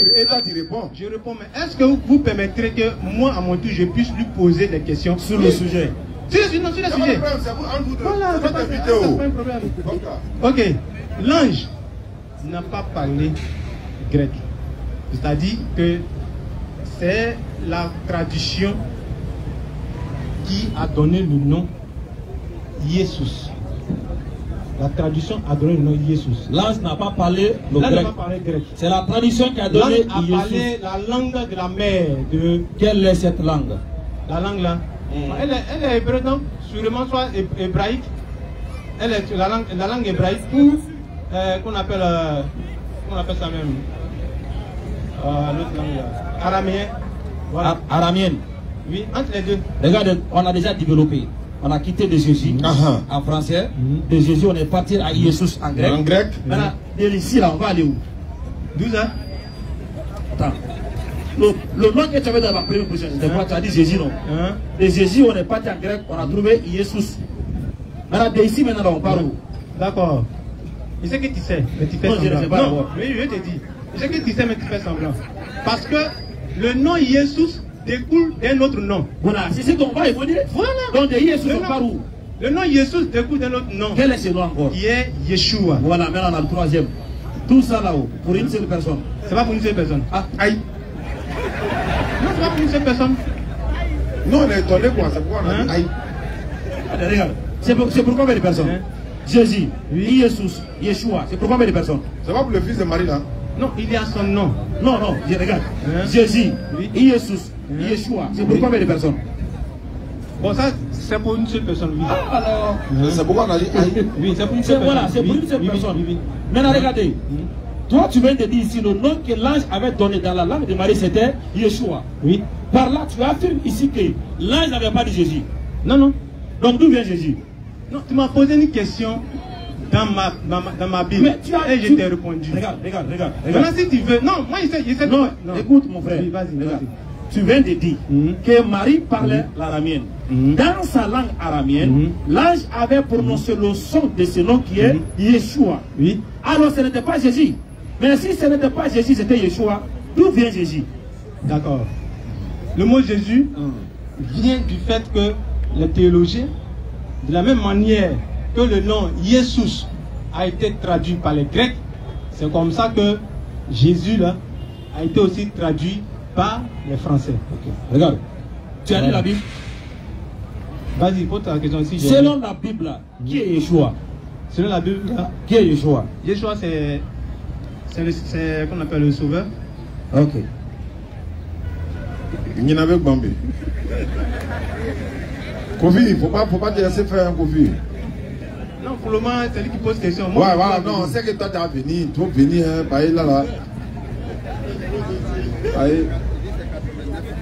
tu réponds. je réponds, mais est-ce que vous permettrez que moi, à mon tour, je puisse lui poser des questions Sur le sujet. Sur le sujet. Voilà, c'est pas un problème. Ok. L'ange n'a pas parlé grec. C'est-à-dire que c'est la tradition qui a donné le nom Jesus. La tradition a donné le nom Jesus. L'ange n'a pas parlé le L'ange grec. n'a pas parlé grec. C'est la tradition qui a donné L'ange a Jesus. parlé la langue de la mère de... Quelle est cette langue? La langue là. Elle est hébreu, donc sûrement soit hébraïque. Elle est la langue hébraïque ou qu'on appelle ça même l'autre langue là. Araméen. Voilà. Aramienne. Oui, entre les deux. Regarde, on a déjà développé. On a quitté de Jésus en français. De Jésus, on est parti à Jesus en grec. En grec. Maintenant, d'ici là, on va aller où? 12 ans. Attends. Le nom que tu avais dans la première position, c'était quoi? Tu as dit Jésus, non? De Jésus, on est parti en grec, on a trouvé Jesus. Maintenant, d'ici, maintenant, on parle où? D'accord. Je sais que tu sais, mais tu fais semblant. Je ne sais pas. Non, oui, je te dis. Je sais que tu sais, mais tu fais semblant. Parce que le nom Jesus découle d'un autre nom. Voilà, c'est ce qu'on va évoluer. Voilà. Donc, de Jesus, on part où? Le nom Jesus découle d'un autre nom. Quel est ce nom encore? Qui est Yeshua. Voilà, maintenant, on a le troisième. Tout ça là-haut, pour une seule personne. C'est pas pour une seule personne. Ah, Aïe. Non, c'est pas pour une seule personne. Non, on est étonné quoi. C'est pourquoi on a dit aïe. allez, regarde. C'est pour combien de personnes? Jésus, Jesus, Yeshua. C'est pour combien de personnes? C'est pas pour le fils de Marie là. Non, il y a son nom. Non, non, je regarde. Jésus, Jesus, Yeshua. C'est pour combien de personnes? Bon, ça, c'est pour une seule personne, oui. Ah, alors. C'est pourquoi on a dit aïe. Oui, c'est pour une seule personne. Voilà, c'est pour une seule personne. Maintenant, regardez. Toi, tu viens de dire ici le nom que l'ange avait donné dans la langue de Marie, c'était Yeshua. Oui. Par là, tu affirmes ici que l'ange n'avait pas dit Jésus. Non, non. Donc, d'où vient Jésus? Non, tu m'as posé une question dans ma Bible. Mais tu as, et je t'ai répondu. Regarde. Maintenant, si tu veux. Non, moi, je sais non, écoute, mon frère. Oui, vas-y. Tu viens de dire que Marie parlait l'araméenne. Dans sa langue araméenne, l'ange avait prononcé le son de ce nom qui est Yeshua. Oui. Alors, ce n'était pas Jésus. Mais si ce n'était pas Jésus, c'était Yeshua. D'où vient Jésus? D'accord. Le mot Jésus vient du fait que les théologiens, de la même manière que le nom Jesus a été traduit par les Grecs, c'est comme ça que Jésus là a été aussi traduit par les Français. Okay. Regarde, tu as lu la Bible? Vas-y, pose ta question aussi. Selon la Bible, là, qui est Yeshua? Selon la Bible, là, qui est Yeshua? Yeshua, c'est qu'on appelle le sauveur. Ok. Il y en avait Bambé. Kofi, il ne faut pas te laisser faire un Kofi. Non, pour le moment, c'est lui qui pose question. Ouais, voilà, non, on sait que toi tu vas venir, tu vas venir, hein, là.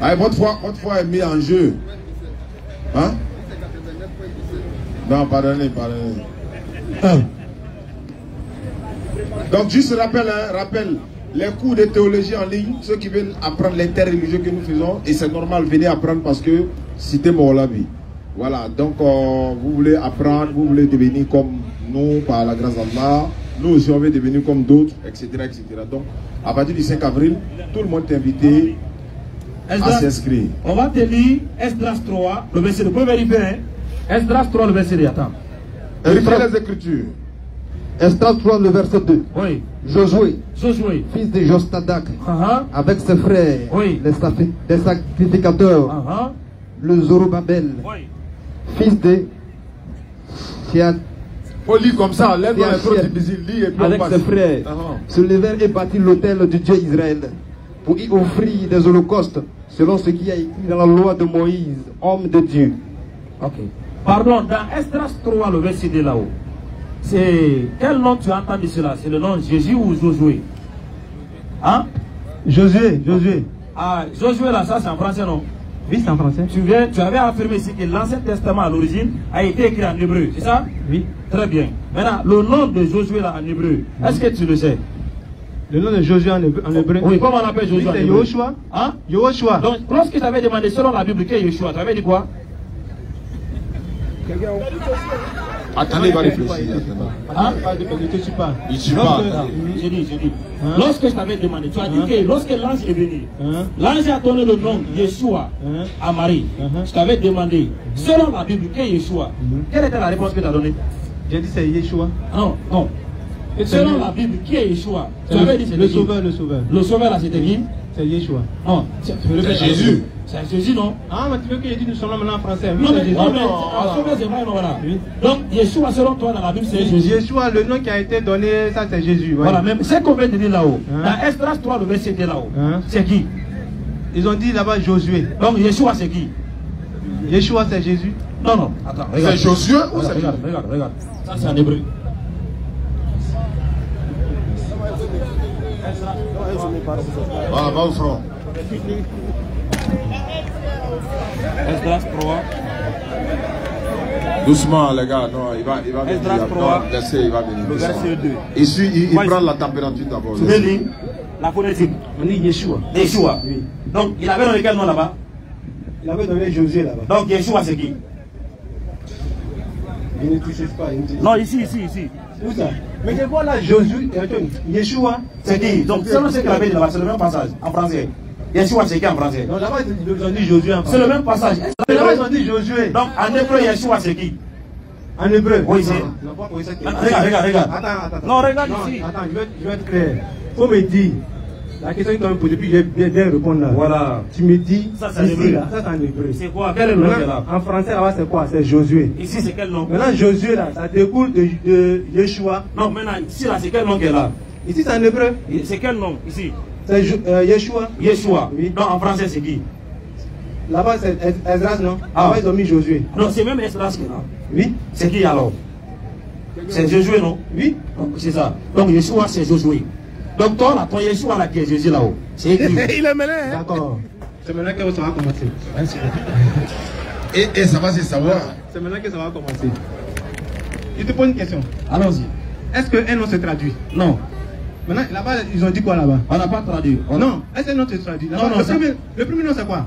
Allez, votre foi est mise en jeu. Hein? Non, pardonnez. Donc, juste rappelle les cours de théologie en ligne, ceux qui veulent apprendre les terres religieux que nous faisons, et c'est normal, venez apprendre parce que c'était Mawlabi. Voilà, donc vous voulez apprendre, vous voulez devenir comme nous par la grâce d'Allah, nous aussi on veut devenir comme d'autres, etc., etc. Donc, à partir du 5 avril, tout le monde est invité à s'inscrire. On va te lire Esdras 3, le verset 2. Vous pouvez vérifier, hein? Esdras 3, le verset 2. Attends. Vérifiez les Écritures. Esdras 3, le verset 2. Oui. Josué, fils de Jostadak, avec ses frères, oui, les sacrificateurs, le Zorobabel, oui, fils de Siad. Faut lire comme ça, lève dans les trop difficiles, lis et puis avec ses frères, se levèrent et bâtirent l'autel du Dieu Israël pour y offrir des holocaustes selon ce qui a écrit dans la loi de Moïse, homme de Dieu. Ok. Pardon, dans Esdras 3, le verset 2 là-haut, c'est quel nom tu as entendu cela? C'est le nom de Jésus ou Josué? Hein? Josué. Ah, Josué là, ça c'est en français, non? Oui, c'est en français. Tu avais affirmé ici que l'Ancien Testament à l'origine a été écrit en hébreu, c'est ça? Oui. Très bien. Maintenant, le nom de Josué là en hébreu, est-ce que tu le sais? Le nom de Josué en hébreu. Oui, comment on appelle Josué? C'est Yoshua. Hein? Yoshua. Donc, lorsque tu avais demandé selon la Bible qui est Yoshua, tu avais dit quoi? Attendez, il va réfléchir. Hein? Il ne suit pas. J'ai dit. Lorsque je t'avais demandé, tu as dit que lorsque l'ange est venu, l'ange a donné le nom Yeshua à Marie. Je t'avais demandé, selon la Bible, qui est Yeshua? Quelle était la réponse que tu as donnée? J'ai dit c'est Yeshua. Non, non. Selon la Bible, qui est Yeshua? Tu avais dit c'est le sauveur, le sauveur. Le sauveur là, c'était qui? C'est Yeshua. Non, c'est Jésus. C'est Jésus, non? Ah, mais tu veux que je dise nous sommes là maintenant en français? Oui, non, mais sauveur, c'est vrai, non, voilà. Donc, Yeshua, selon toi, dans la Bible, c'est Jésus. Yeshua, le nom qui a été donné, ça c'est Jésus. Ouais. Voilà, même c'est qu'on vient de dire là-haut. Dans Esdras 3, le verset était là-haut. C'est qui? Ils ont dit là-bas Josué. Donc, Yeshua, c'est qui? Yeshua, c'est Jésus. Non, non, attends, regarde. C'est Josué ou c'est regarde. Ça, c'est en hébreu. Voilà, va au front. Esdras 3. Doucement, les gars. Non, il va venir. Esdras 3. Il va venir. Le verset 2. Il prend la température d'abord. Tu veux lire la phonétique? On dit Yeshua. Yeshua. Oui. Donc, il avait donné quel nom là-bas? Il avait donné Josué là-bas. Donc, Yeshua, c'est qui? Il ne touche pas. Non, ici. Où ça? Mais je vois là Josué, Yeshua. C'est qui? Donc, selon ce qu'il avait dit là-bas, c'est le même passage en français. Yeshua, c'est qui en français? Donc là-bas, ils ont dit Josué en français. C'est le même passage. Là-bas, ils ont dit Josué. Donc, en hébreu, Yeshua, c'est qui? En hébreu? Oui, c'est. Regarde. Attends. Non, regarde ici. Attends, je vais être clair. Faut me dire. La question que tu m'as posée, puis je vais bien répondre là. Voilà. Tu me dis. Ça, c'est en hébreu. Ça, c'est en hébreu. C'est quoi? Quel est le nom là? En français, là-bas, c'est quoi? C'est Josué. Ici, c'est quel nom? Maintenant, Josué, là, ça découle de Yeshua. Non, maintenant, ici, là, c'est quel nom qu'elle a? Ici, c'est en hébreu. C'est quel nom? Ici? C'est Yeshua. Yeshua. Oui. Non, en français, c'est qui? Là-bas, c'est Esdras, non? Ah. Là-bas, ils ont mis Josué. Non, c'est même Esdras qui est là. Oui. C'est qui alors? C'est Josué, non? Oui. C'est ça. Donc, Yeshua, c'est Josué. Donc, toi, là, ton Yeshua, là, qui est Jésus là-haut, c'est écrit. Il est mêlé, hein? D'accord. C'est maintenant que ça va commencer. Et ça va se savoir. C'est maintenant que ça va commencer. Je te pose une question. Allons-y. Est-ce qu'un nom se traduit? Non. Maintenant, là-bas, ils ont dit quoi là-bas? On n'a pas traduit. Non, est-ce qu'un nom se traduit? Non, le premier nom, c'est quoi?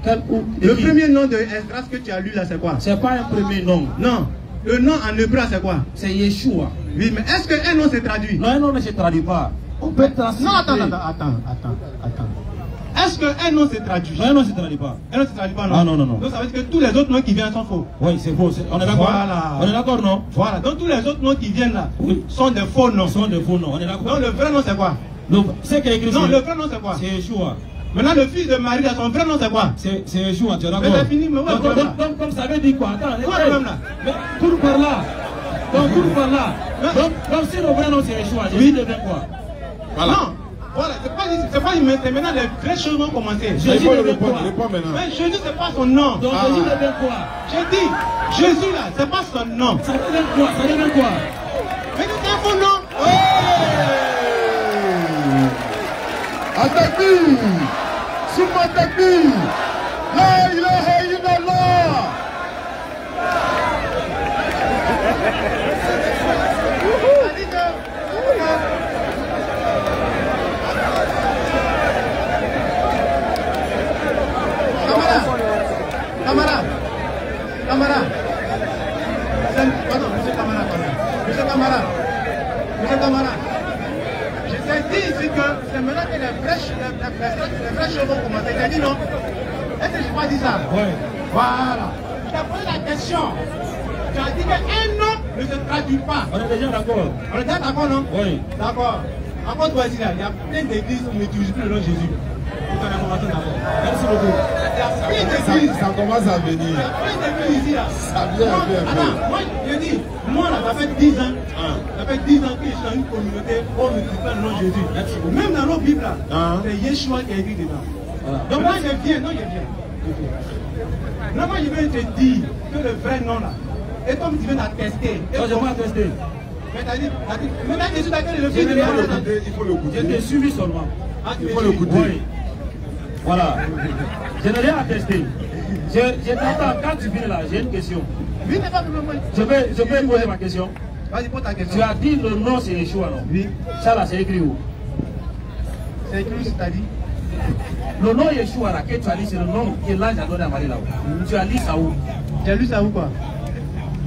Le premier nom de Esdras que tu as lu là, c'est quoi? C'est pas un premier nom. Non. Le nom en hébreu, c'est quoi? C'est Yeshua. Oui, mais est-ce qu'un nom se traduit? Non, un nom ne se traduit pas. On peut traduire. Non, attends. Est-ce qu'un nom se traduit? Non, un nom ne se traduit pas. Un nom ne se traduit pas, non? Non. Donc ça veut dire que tous les autres noms qui viennent sont faux. Oui, c'est faux. On est d'accord? Voilà. On est d'accord, non? Voilà. Donc tous les autres noms qui viennent là sont des faux noms. Sont des faux noms. On est d'accord? Donc le vrai nom, c'est quoi? C'est qui est écrit. Non, le vrai nom, c'est quoi? C'est Yeshua. Maintenant, le fils de Marie, son vrai nom, c'est quoi? C'est Yeshua, tu es d'accord? Mais c'est fini, mais ouais, donc, ça veut dire quoi? Attends, quoi le même là? Cours par là. Donc, donc, si le vrai nom c'est Yeshua, Jésus devient quoi? Voilà. Non, voilà, c'est pas maintenant les vraies choses vont commencer. Jésus devient quoi? Mais Jésus, c'est pas son nom. Donc, Jésus devient quoi? J'ai dit, Jésus là, c'est pas son nom. Ça devient quoi? Ça devient quoi? Mais c'est un faux nom. Atakbir! Summa takbir! La ilaha illallah! Camarade. Pardon, monsieur camarade. Je t'ai dit ici que c'est maintenant que les vraies choses vont commencer. T'as dit non? Est-ce que je n'ai pas dit ça? Oui. Voilà. Je t'ai posé la question. Tu as dit qu'un nom ne se traduit pas. On est déjà d'accord. On est déjà d'accord, non? Oui. D'accord. Encore toi ici, là, il y a plein d'églises où on n'utilise plus le nom de Jésus. Pour ton information d'abord. Merci beaucoup. Il y a plein d'églises. Ça commence à venir. Il y a plein d'églises ici, là. Ça vient. Attends, moi, je dis, moi, là, ça fait 10 ans. Ça fait 10 ans que je suis dans une communauté où on n'utilise pas le nom de Jésus. Même dans nos Bibles, là, c'est Yeshua qui est écrit dedans. Donc, moi, je viens. Non, moi, je viens te dire que le vrai nom, là, et comme tu viens d'attester. Non, je vais attester. Mais t'as dit, Jésus t'a dit le fils de Marie. Il faut le goûter. Je t'ai suivi seulement. Il faut le goûter. Oui. Voilà. Je n'ai rien attesté. Je t'attends, quand tu viens là, j'ai une question. Oui, mais pas pour le moment. Je peux poser ma question. Vas-y, pose ta question. Tu as dit le nom c'est Yeshua, non? Oui. Ça là, c'est écrit où? C'est écrit, c'est-à-dire. Le nom Yeshua là, que tu as dit, c'est le nom que l'ange a donné à Marie là-haut. Tu as lu ça où? Tu as lu ça où quoi?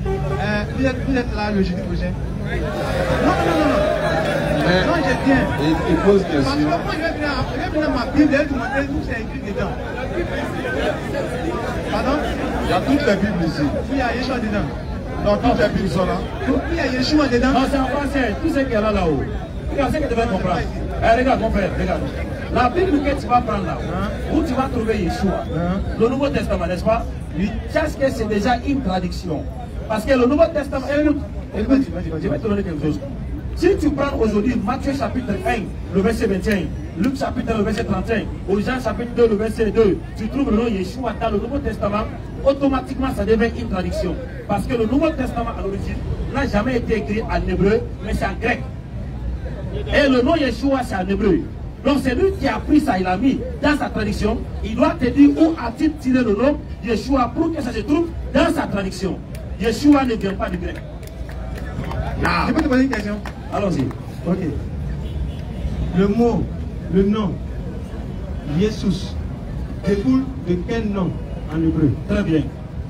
Vous êtes là le jeudi prochain? Non. Non, j'ai bien. Il pose question. Parce que moi, je vais venir à ma Bible et vous montrer tout c'est écrit dedans. Pardon? Il y a toutes les Bibles ici. Oui, il y a Yeshua dedans. Donc toutes les Bibles sont là. Oui, il y a Yeshua dedans. Non, c'est en français. Tout ce qu'il y a là-haut. Regarde ce que tu vas comprendre. Regarde, mon frère, regarde. La Bible que tu vas prendre là, où tu vas trouver Yeshua, le Nouveau Testament, n'est-ce pas? Sache que c'est déjà une traduction. Parce que le Nouveau Testament, écoute, je vais te donner quelque chose. Si tu prends aujourd'hui Matthieu chapitre 1, le verset 21, Luc chapitre 1, le verset 31, ou Jean chapitre 2, le verset 2, tu trouves le nom Yeshua dans le Nouveau Testament, automatiquement ça devient une traduction. Parce que le Nouveau Testament à l'origine n'a jamais été écrit en hébreu, mais c'est en grec. Et le nom Yeshua c'est en hébreu. Donc c'est lui qui a pris ça, il a mis dans sa traduction. Il doit te dire où a-t-il tiré le nom Yeshua pour que ça se trouve dans sa traduction. Yeshua ne vient pas du grec. Je peux te poser une question? Allons-y. Ok. Le mot, le nom, Jesus, découle de quel nom en hébreu? Très bien.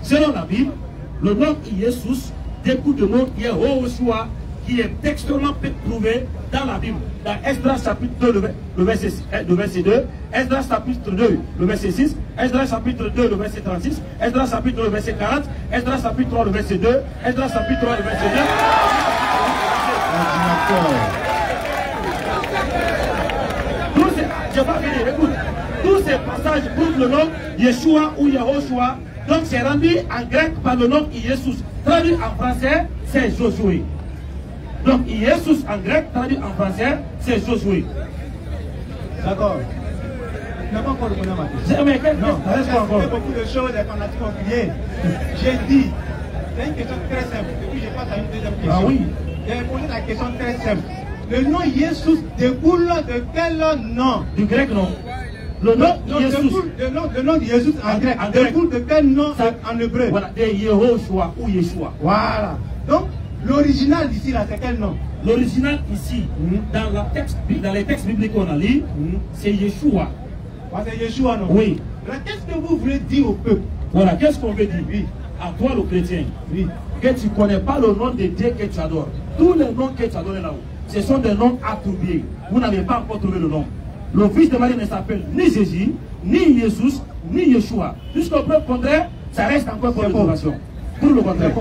Selon la Bible, le nom Jesus découle du nom Yehoshua qui est textuellement prouvé dans la Bible. Dans Esdras chapitre 2, le verset 2, Esdras chapitre 2, le verset 6, Esdras chapitre 2, le verset 36, Esdras chapitre 2, le verset 40, Esdras chapitre 3, le verset 2, Esdras chapitre 3, le verset 2. Je vais pas finir, écoute. Tous ces passages prouvent le nom Yeshua ou Yehoshua. Donc c'est rendu en grec par le nom Iesous. Traduit en français, c'est Josué. Donc Iesous en grec, traduit en français, c'est Josué. D'accord. Tu n'as pas encore répondu à ma question. Non, parce que beaucoup de choses qu'on a tout oublié. J'ai dit, c'est une question très simple. Et puis je passe à une deuxième question. Ah oui. J'ai posé la question très simple. Le nom Yeshua découle de quel nom? Du grec, non. Le nom Yeshua. Le nom de Yeshua en grec découle de quel nom en hébreu? Voilà, de Yehoshua ou Yeshua. Voilà. Donc, l'original d'ici là, c'est quel nom? L'original ici, dans les textes bibliques qu'on a lus, c'est Yeshua. C'est Yeshua, non? Oui. Qu'est-ce que vous voulez dire au peuple? Voilà, qu'est-ce qu'on veut dire? Oui. À toi, le chrétien, oui. Que tu ne connais pas le nom de Dieu que tu adores. Tous les noms que tu as donnés là-haut, ce sont des noms attribués. Vous n'avez pas encore trouvé le nom. Le fils de Marie ne s'appelle ni Jésus, ni Jésus, ni Yeshua. Jusqu'au preuve contraire, ça reste encore pour l'information. Pour le contraire.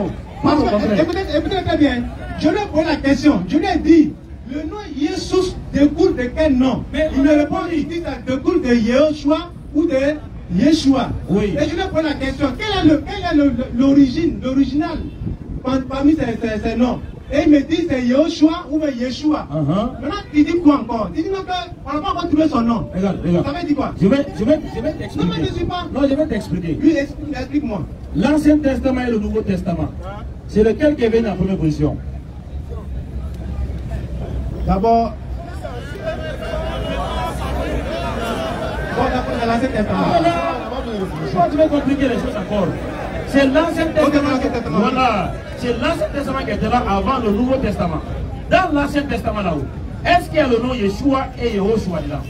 Écoutez très bien. Je lui ai posé la question. Je lui ai dit, le nom Yeshua découle de quel nom? Mais il me répond, il dit ça découle de Yehoshua ou de Yeshua. Oui. Et je lui ai posé la question, quelle est l'origine, l'original parmi ces noms? Et il me dit c'est Yehoshua ou Yeshua. Maintenant, il dit quoi encore? Il dit non, on n'a pas encore trouvé son nom. Regarde. Ça veut dire quoi? Je vais t'expliquer. Non, mais je ne suis pas. Non, je vais t'expliquer. Oui, explique-moi. L'Ancien Testament et le Nouveau Testament, c'est lequel qui est venu en première position? D'abord, l'Ancien Testament. Pourquoi tu veux compliquer les choses encore? C'est l'Ancien Testament. Voilà. C'est l'Ancien Testament qui était là avant le Nouveau Testament. Dans l'Ancien Testament là-haut, est-ce qu'il y a le nom Yeshua et Yehoshua dedans?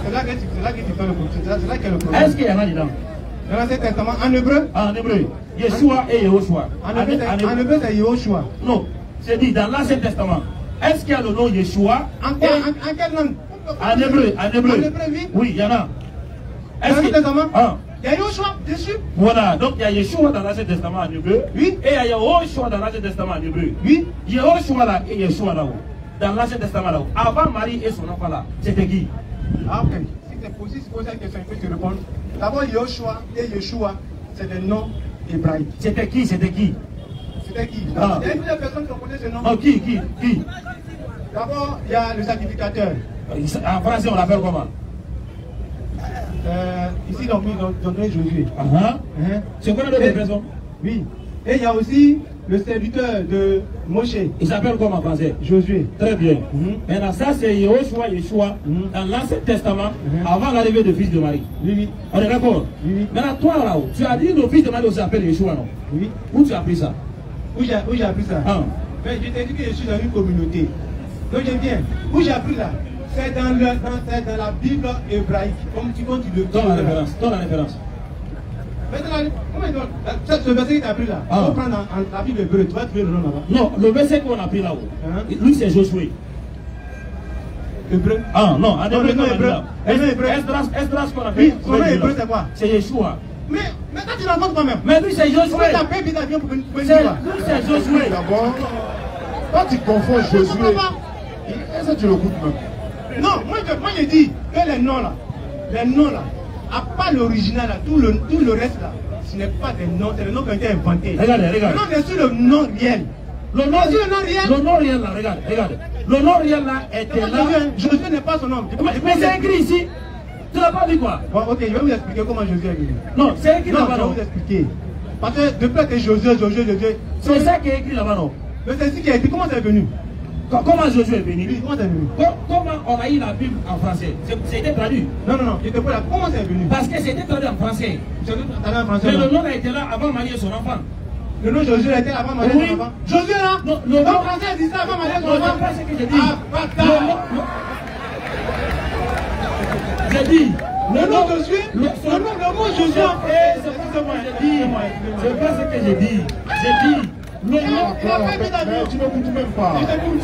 C'est là que tu fais le problème. Est-ce qu'il y en a dedans? Dans l'Ancien Testament, en hébreu? En hébreu. Yeshua et Yehoshua. En hébreu, c'est Yehoshua. Non, c'est dit dans l'Ancien Testament. Est-ce qu'il y a le nom Yeshua? En quelle langue? En hébreu. En hébreu, oui, il y en a. Dans l'Ancien Testament? Il y a Yehoshua dessus. Voilà, donc il y a Yeshua dans l'Ancien Testament en hébreu. Oui. Et il y a Yehoshua dans l'Ancien Testament en hébreu. Oui. Yehoshua là et Yeshua là-haut. Dans l'Ancien Testament là-haut. Avant Marie et son enfant là, c'était qui? Ah, ok. Si c'est possible, si cette question, je peux te répondre. D'abord, Yehoshua et Yeshua, c'est des noms hébraïques. C'était qui? C'était qui? C'était qui? Il y a une personne qui connaît ce nom. Non, qui? D'abord, il y a le sacrificateur. En français, on l'appelle comment? Ici, donc, ils ont donné Josué. Tu connais d'autres personnes? Oui. Et il y a aussi le serviteur de Moshe. Il s'appelle comment en français? Josué. Très bien. Maintenant, ça c'est Yehoshua, Yeshua, dans l'Ancien Testament, avant l'arrivée du fils de Marie. Oui. On est d'accord? Oui. Maintenant, toi là-haut, tu as dit le fils de Marie aussi s'appelle Yeshua, non? Oui. Où tu as appris ça? Où j'ai appris ça? Mais je t'ai dit que je suis dans une communauté. Donc je viens. Où j'ai appris là? C'est dans la Bible hébraïque. Comme tu le donne la référence. Donne la référence. Ce verset que tu as pris là, on prend dans la Bible hébreu, tu vas trouver le nom là-bas. Non, le verset qu'on a pris là-haut, lui c'est Josué. Hébreu? Ah non, en hébreu, Esdras qu'on a pris. Son nom hébreu c'est quoi? C'est Yeshua. Mais quand tu l'envoies toi-même. Mais lui c'est Josué. Pourquoi tu as payé d'avion pour venir lui c'est Josué. D'abord, quand tu confonds Josué, est-ce que tu le goûtes même? Non, moi je dis que les noms là, à part l'original là, tout le reste là, ce n'est pas des noms, c'est des noms qui ont été inventés. Regardez. Le nom est sur le nom réel. Le nom réel là, regarde. Le nom réel là était là. Josué n'est pas son nom. Mais c'est écrit ici. Tu n'as pas vu quoi? Bon, ok, je vais vous expliquer comment Josué est venu. Non, c'est écrit là-bas. Je vais vous expliquer. Parce que depuis que Josué. C'est ça qui est écrit là-bas, non? Mais c'est ce qui est écrit. Comment c'est venu? Comment Josué est venu? Oui, comment c'est venu? Comment on a eu la Bible en français? C'était traduit. Non, je te pose là. Comment c'est venu? Parce que c'était traduit en français. Mais le nom a été là avant marier son enfant. Le nom Josué était là avant marier son enfant? Josué là? Non, le nom français dit ça avant marier son enfant? C'est pas ce que j'ai dit. J'ai dit. Le nom Josué? Le mot Josué? C'est pas ce que j'ai dit. J'ai dit. Le nom, tu ne m'écoutes même pas.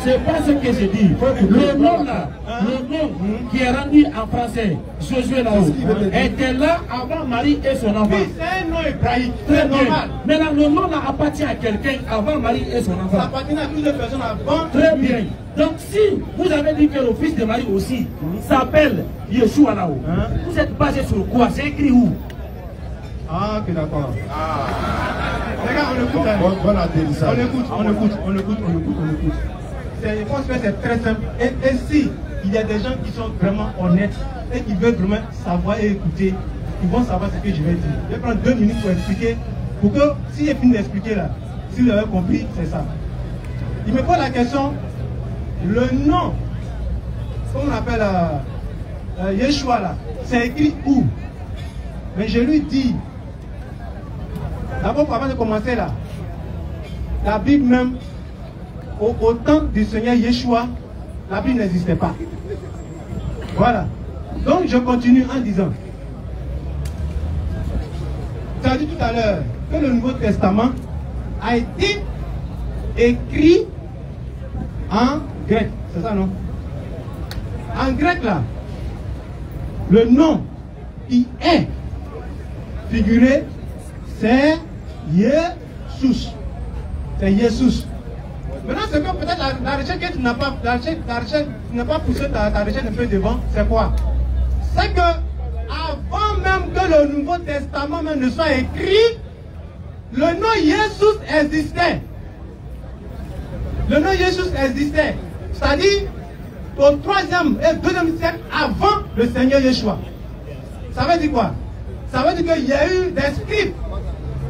C'est pas ce que j'ai dit. Le nom là, le nom qui est rendu en français, Josué là-haut, était là avant Marie et son enfant. Oui, c'est un nom hébraïque. Très bien. Maintenant, le nom là appartient à quelqu'un avant Marie et son enfant. Ça appartient à plusieurs personnes avant. Très bien. Donc, si vous avez dit que le fils de Marie aussi s'appelle Yeshua là-haut, vous êtes basé sur quoi? C'est écrit où? Ah, ok, d'accord. Les gars, on écoute. Je pense que c'est très simple. Et si il y a des gens qui sont vraiment honnêtes et qui veulent vraiment savoir et écouter, ils vont savoir ce que je vais dire. Je vais prendre 2 minutes pour expliquer. Pour que, si j'ai fini d'expliquer là, si vous avez compris, c'est ça. Il me pose la question, le nom, qu'on appelle Yeshua là, c'est écrit où? Mais je lui dis, d'abord, avant de commencer là, la Bible même, au temps du Seigneur Yeshua, la Bible n'existait pas. Voilà. Donc je continue en disant, tu as dit tout à l'heure que le Nouveau Testament a été écrit en grec. C'est ça, non? En grec là, le nom qui est figuré, c'est Jésus. C'est Jésus. Maintenant, c'est que peut-être la recherche que tu n'as pas, poussé ta recherche un peu devant, c'est quoi? C'est que avant même que le Nouveau Testament même ne soit écrit, le nom Jésus existait. Le nom Jésus existait. C'est-à-dire au 3e et 2e siècle avant le Seigneur Yeshua. Ça veut dire quoi? Ça veut dire qu'il y a eu des scribes.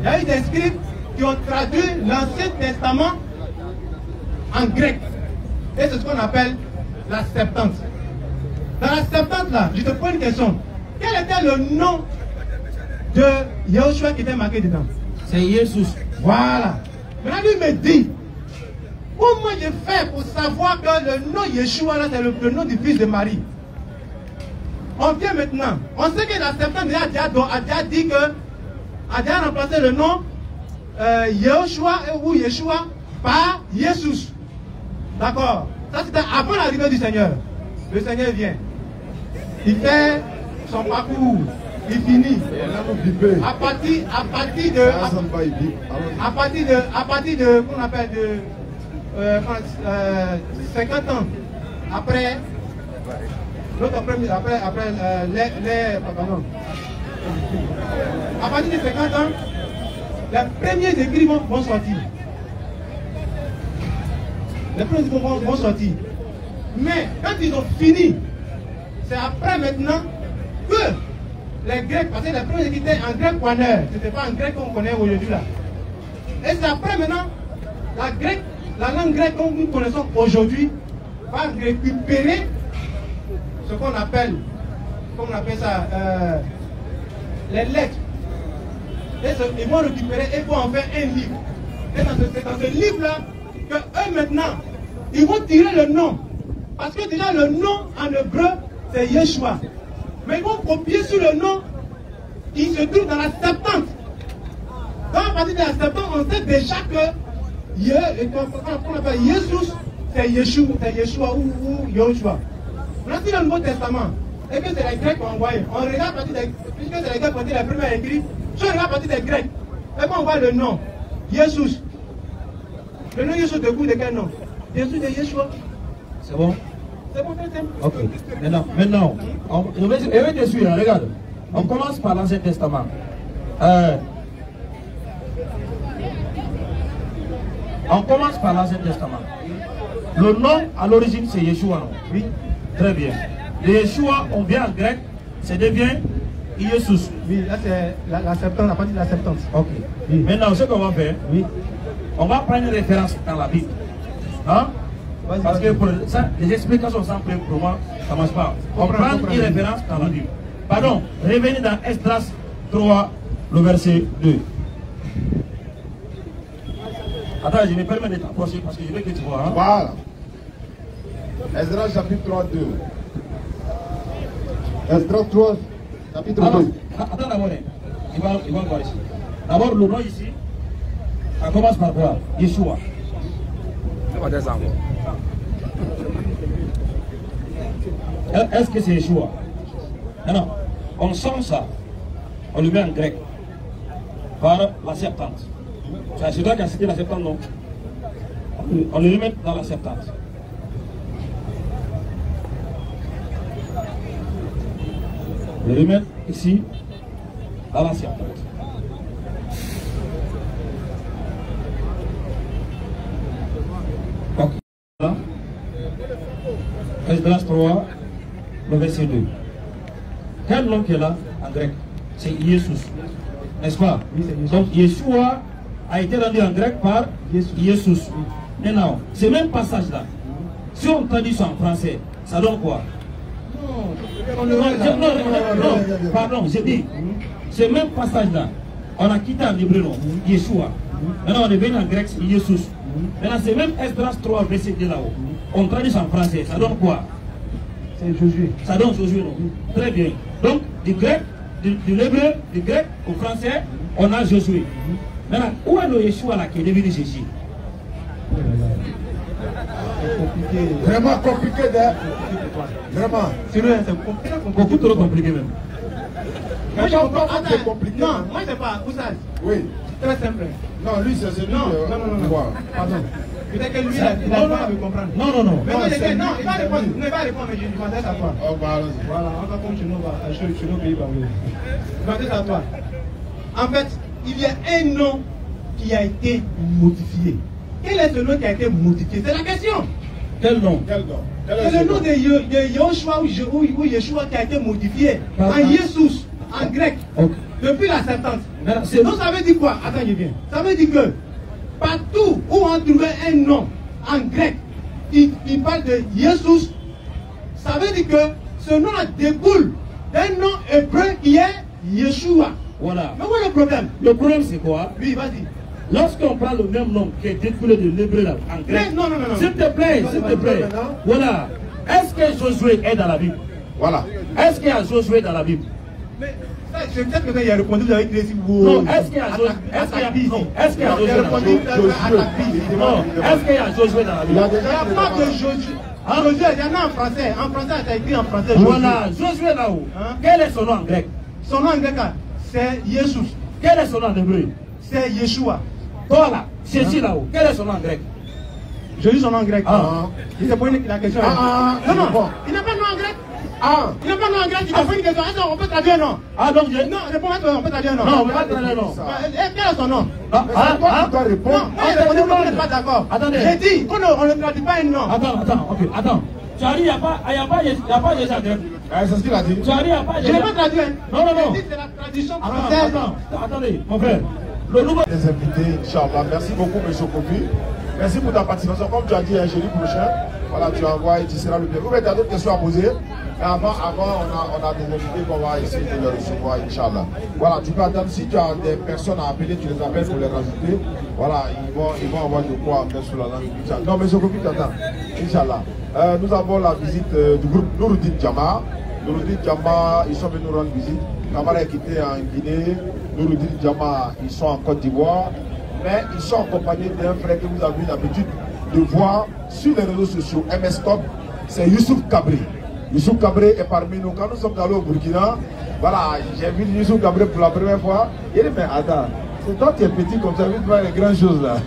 Il y a eu des scribes qui ont traduit l'Ancien Testament en grec. Et c'est ce qu'on appelle la Septante. Dans la Septante là, je te pose une question. Quel était le nom de Yahushua qui était marqué dedans? C'est Jésus. Voilà. Maintenant lui me dit, comment je fais pour savoir que le nom Yeshua là c'est le nom du fils de Marie? On vient maintenant. On sait que la Septante a déjà dit que a déjà remplacé le nom Yahushua ou Yeshua par Jésus. D'accord. Ça c'était avant l'arrivée du Seigneur. Le Seigneur vient. Il fait son parcours. Il finit. À partir de qu'on appelle de 50 ans après l'autre premier après pardon. À partir de 50 ans, les premiers écrits vont sortir. Les premiers écrits vont sortir. Mais quand ils ont fini, c'est après maintenant que les Grecs, parce que les premiers écrits étaient en grec pointeur, ce n'était pas en grec qu'on connaît aujourd'hui là. Et c'est après maintenant, la langue grecque que nous connaissons aujourd'hui va récupérer ce qu'on appelle, les lettres. Et ils vont récupérer et vont en faire un livre. Et c'est dans ce livre-là que eux maintenant, ils vont tirer le nom Parce que déjà le nom en hébreu, c'est Yeshua. Mais ils vont copier sur le nom qui se trouve dans la Septante. Dans la partie de la Septante, on sait déjà que Jésus, c'est Yeshua ou Yoshua. Maintenant, si le Nouveau Testament, et que c'est les Grecs qui ont envoyé, on regarde partie des, puisque c'est les Grecs qui ont été les premiers écrits, si on regarde partie des Grecs, et qu'on voit le nom, Jésus. Le nom Jésus de quel nom? Jésus de Yeshua. C'est bon? C'est bon, c'est bon. Ok. Maintenant, je vais te suivre, regarde. On commence par l'Ancien Testament. On commence par l'Ancien Testament. Le nom à l'origine c'est Yeshua. Oui. Très bien. Le Yeshua, on vient en grec, ça devient Jésus. Oui, là c'est la Septante, la partie de la Septante. Ok. Oui. Maintenant, ce qu'on va faire, oui, on va prendre une référence dans la Bible. Hein? Parce que pour ça, les explications sans preuve pour moi, ça ne marche pas. On prend une référence dans la Bible. Pardon, revenez dans Esdras 3, le verset 2. Attends, je me permets de t'approcher parce que je veux que tu vois. Hein? Voilà. Esdras chapitre 3, 2. Esdras 3, chapitre 2. Attends d'abord, il va voir ici. D'abord, le nom ici, ça commence par quoi? Yeshua. Est-ce que c'est Yeshua? Non, on sent ça. On le met en grec par la Septante. C'est toi qui as cité la Septante, non? On le met dans la Septante. On le remet ici dans la Septante. Donc, là, Esdras 3, le verset 2. Quel nom qui est là en grec? C'est Jésus. N'est-ce pas? Oui, c'est donc Yeshua a été rendu en grec par Jésus. Maintenant, ce même passage-là, si on traduit ça en français, ça donne quoi? Non, pardon, j'ai dit, ce même passage-là, on a quitté en hébreu, non, Yeshua. Maintenant, on est venu en grec, c'est Jésus. Maintenant, c'est même Esdras 3, verset 2 là-haut. On traduit ça en français, ça donne quoi? C'est Josué. Ça donne Josué, non? Très bien. Donc, du grec, de l'hébreu, du grec au français, on a Josué. Maintenant, où est le Yeshua là qui est devenu Jésus? Vraiment compliqué, vraiment. C'est compliqué. Beaucoup trop compliqué même. Moi, je comprends pas, c'est compliqué. Non, moi, je sais pas. Oussad. Oui. Très simple. Non, lui, c'est celui. Non. Pardon. Peut-être que lui, il a pas à me comprendre. Non. Mais non, il va répondre. Non, il va répondre, mais je m'adresse à toi. Oh, bah, allons-y. Voilà, on va comme chez nos pays. Je m'adresse à toi. En fait, il y a un nom qui a été modifié. Quel est ce nom qui a été modifié? C'est la question. Quel nom? C'est le nom de Yoshua ou Yeshua qui a été modifié en Jésus, en grec, depuis la Septante. Donc ça veut dire quoi? Attends, je viens. Ça veut dire que partout où on trouvait un nom en grec qui parle de Jésus, ça veut dire que ce nom découle d'un nom hébreu qui est Yeshua. Voilà. Mais où est le problème? Le problème c'est quoi? Oui, vas-y. Lorsqu'on prend le même nom qui est découlé de l'hébreu là, en grec, non. S'il te plaît. Voilà. Est-ce que Josué est dans la Bible? Voilà. Est-ce qu'il y a Josué dans la Bible? Mais ça, peut-être que quand il a répondu, vous avez dit si vous. Non, est-ce qu'il y a Josué? Est-ce qu'il y a Josué dans la Bible? Non, est-ce qu'il y a Josué dans la Bible? Il n'y a pas de Josué. Josué, il y en a en français. En français, ça a écrit en français. Voilà, Josué là-haut. Quel est son nom en grec? Son nom en grec, c'est Jésus. Quel est son nom en hébreu? C'est Yeshua. Toi là, Jésus là-haut. Quel est son nom en grec? Jésus, son nom en grec. Il s'est posé la question. Non, il n'a pas de nom en grec. Il n'a pas de nom en grec. Il a posé une question. Attends, on peut traduire non? Non, réponds-moi, on peut traduire non. Non, on peut pas traduire non. Quel est son nom? Tu dois répondre. Non, on n'est pas d'accord. Attendez. J'ai dit qu'on ne traduit pas un nom. Attends. Tu as dit, il n'y a pas Jésus en grec. C'est ce qu'il a dit. Tu as dit, il n'y a pas Je n'ai pas traduit. Non. J'ai dit c'est la traduction française. Attendez, mon frère. Le nouveau. Les invités, Inch'Allah. Merci beaucoup, M. Kofi. Merci pour ta participation. Comme tu as dit, jeudi prochain, voilà, tu envoies et tu seras le bienvenu. Tu as d'autres questions à poser. Mais avant on a des invités qu'on va essayer de les recevoir, Inch'Allah. Voilà, tu peux attendre. Si tu as des personnes à appeler, tu les appelles pour les rajouter. Voilà, ils vont avoir de quoi mettre sur la langue. Non, mais je peux plus t'attendre. Inch'Allah. Nous avons la visite du groupe Nouruddin Djama. Nouruddin Djama, ils sont venus nous rendre visite. Camara est quitté en Guinée. Nouruddin Djama, ils sont en Côte d'Ivoire. Mais ils sont accompagnés d'un frère que vous avez eu l'habitude de voir sur les réseaux sociaux. MS Top, c'est Youssouf Kabré. Youssouf Kabré est parmi nous. Quand nous sommes allés au Burkina, voilà, j'ai vu Youssouf Kabré pour la première fois. Il dit, mais attends, c'est toi qui es petit comme ça, tu vois les grandes choses là.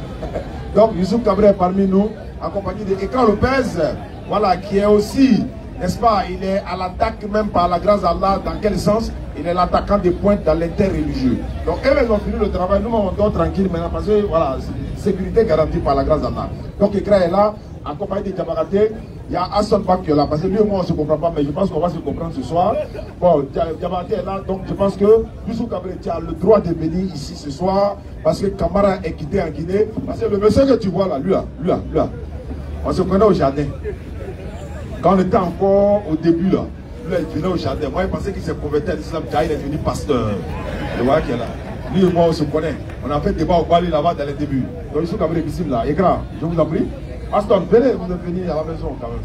Donc Youssouf Kabré est parmi nous, accompagné de Ekran Lopez, voilà, qui est aussi, n'est-ce pas, il est à l'attaque même par la grâce d'Allah. Dans quel sens? Il est l'attaquant des pointes dans l'inter-religieux. Donc eux, ils ont fini le travail, nous on dort tranquille maintenant parce que voilà, sécurité garantie par la grâce d'Allah. Donc Ekran est là, accompagné des Diabaraté. Il y a Hassan Bak qui est là, parce que lui et moi on ne se comprend pas, mais je pense qu'on va se comprendre ce soir. Bon, Diabaraté est là, donc je pense que Youssouf Kabré, tu as le droit de venir ici ce soir, parce que Camara est quitté en Guinée. Parce que le monsieur que tu vois là, lui là, on se connaît au jardin. Quand on était encore au début là, lui il venait au jardin. Moi je pensais qu'il s'est converti à l'islam, il est devenu pasteur. Et voilà qu'il est là. Lui et moi on se connaît. On a fait débat au Bali là-bas dans les débuts. Donc Youssouf Kabré est ici là. Écran, je vous en prie. Aston, venez, vous êtes venus à la maison quand même.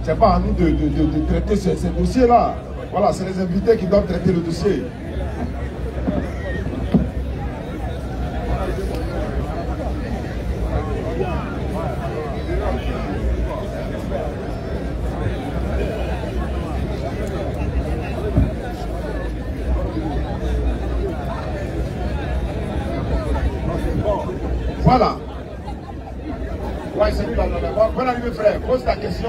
C'est pas à nous de traiter ces dossiers-là. Voilà, c'est les invités qui doivent traiter le dossier. Voilà. Ouais, c'est lui là. Bonne arrivée frère, pose ta question.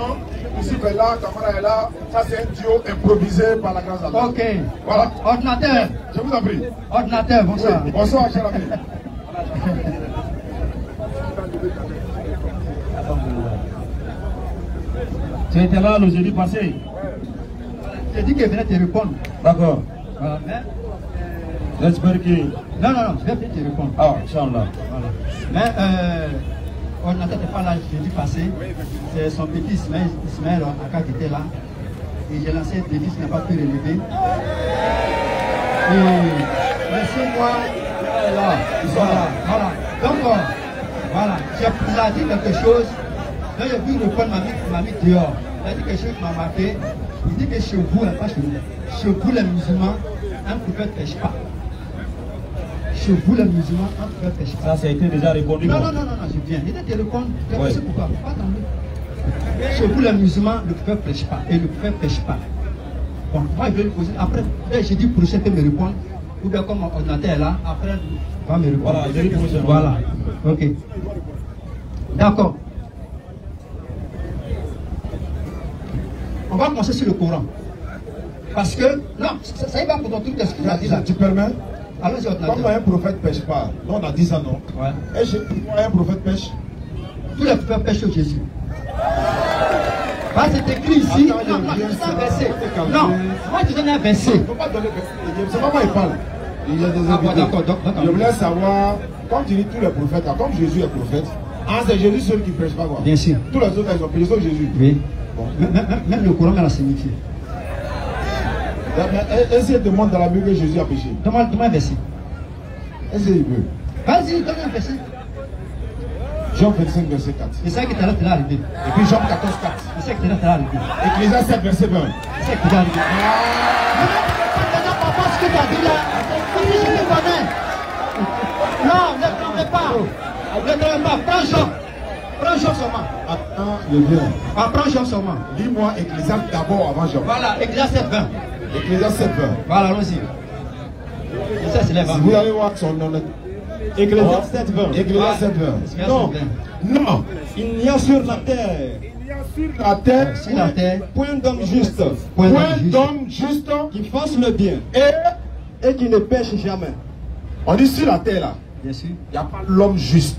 Ici, est là, Camara est là. Ça c'est un duo improvisé par la grâce d'Allah. Ok. Voilà. Ordinateur. Je vous en prie. Ordinateur, bonsoir. Oui. Bonsoir, cher ami. Tu étais là le jeudi passé? J'ai dit qu'il venait te répondre. D'accord. Voilà, mais... J'espère que... Non, je vais venir te répondre. Ah, Inch'Allah. Voilà. Mais, ordinateur n'était pas là jeudi passé. C'est son petit Ismaël Aka qui était là. Et j'ai lancé un défi qui n'a pas pu relever. Et laissez-moi là. Voilà. Donc, voilà. Il a dit quelque chose. Quand j'ai vu répondre, m'a mis dehors. Il a dit quelque chose qui m'a marqué. Il dit que chez vous, pas chez vous. Chez vous, les musulmans, un prophète ne pêche pas. Chez vous, les musulmans, un prophète ne pêche pas. Ça a été déjà répondu. Non, je viens. Il a te répondre. Je sais pourquoi. Pas attendre. Chez vous, les musulmans, le prophète ne pêche pas. Et le prophète ne pêche pas. Bon, moi, je vais lui poser. Après, j'ai dit pour prochain, me répondre. Ou bien comme mon ordinateur est là, après, il va me répondre. Voilà, je vais poser. Voilà. Ok. D'accord. On va commencer sur le Coran. Parce que, non, ça y va pour tout ce qu'il a dit là. Tu permets? Allons-y, ordinateur. Comme un prophète ne pêche pas, nous on a dit ça non? Ouais. Et chez toi, un prophète pêche? Tous les prophètes pêchent au Jésus. C'est écrit ici. Attends, Non, c'est un verset. Non, moi je donne un verset. Il ne faut pas donner verset. C'est pas moi il parle. Il y a des invités. D'accord. Je voulais savoir, comme tu dis tous les prophètes, comme Jésus est prophète, c'est Jésus seul qui ne prêche pas quoi? Bien sûr. Tous les autres ils ont prêché sauf Jésus. Oui. Bon. Même le Coran a la signifié. Est-ce qu'il demande dans la Bible que Jésus a péché? Demande un verset. Est-ce qu'il veut? Vas-y, donne un verset. Jean 25, verset 4. C'est ça qui t'est là, t'es arrivé. Et puis Jean 14, 4. C'est ça qui t'est là, t'es arrivé. Ecclésiaste 7, verset 20. C'est ça qui t'est arrivé. Papa, ce que tu as dit là, je te connais. Non, ne tremblez pas. Ne tremblez pas. Prends Jean seulement. Attends, je viens. Prends Jean seulement. Dis-moi Ecclésiaste d'abord avant Jean. Voilà, Ecclésiaste 7, 20. Ecclésiaste 7, 20. Voilà, allons-y. Ça, c'est les 20. Si vous allez voir son nom. Ecclésiaste 7, 20. Ecclésiaste 7, 20. Non, il n'y a sur la terre. Sur la terre, Point d'homme juste. Point d'homme juste Qui fasse le bien. Et qui ne pêche jamais. On dit sur la terre là. Bien sûr. Il n'y a pas l'homme juste.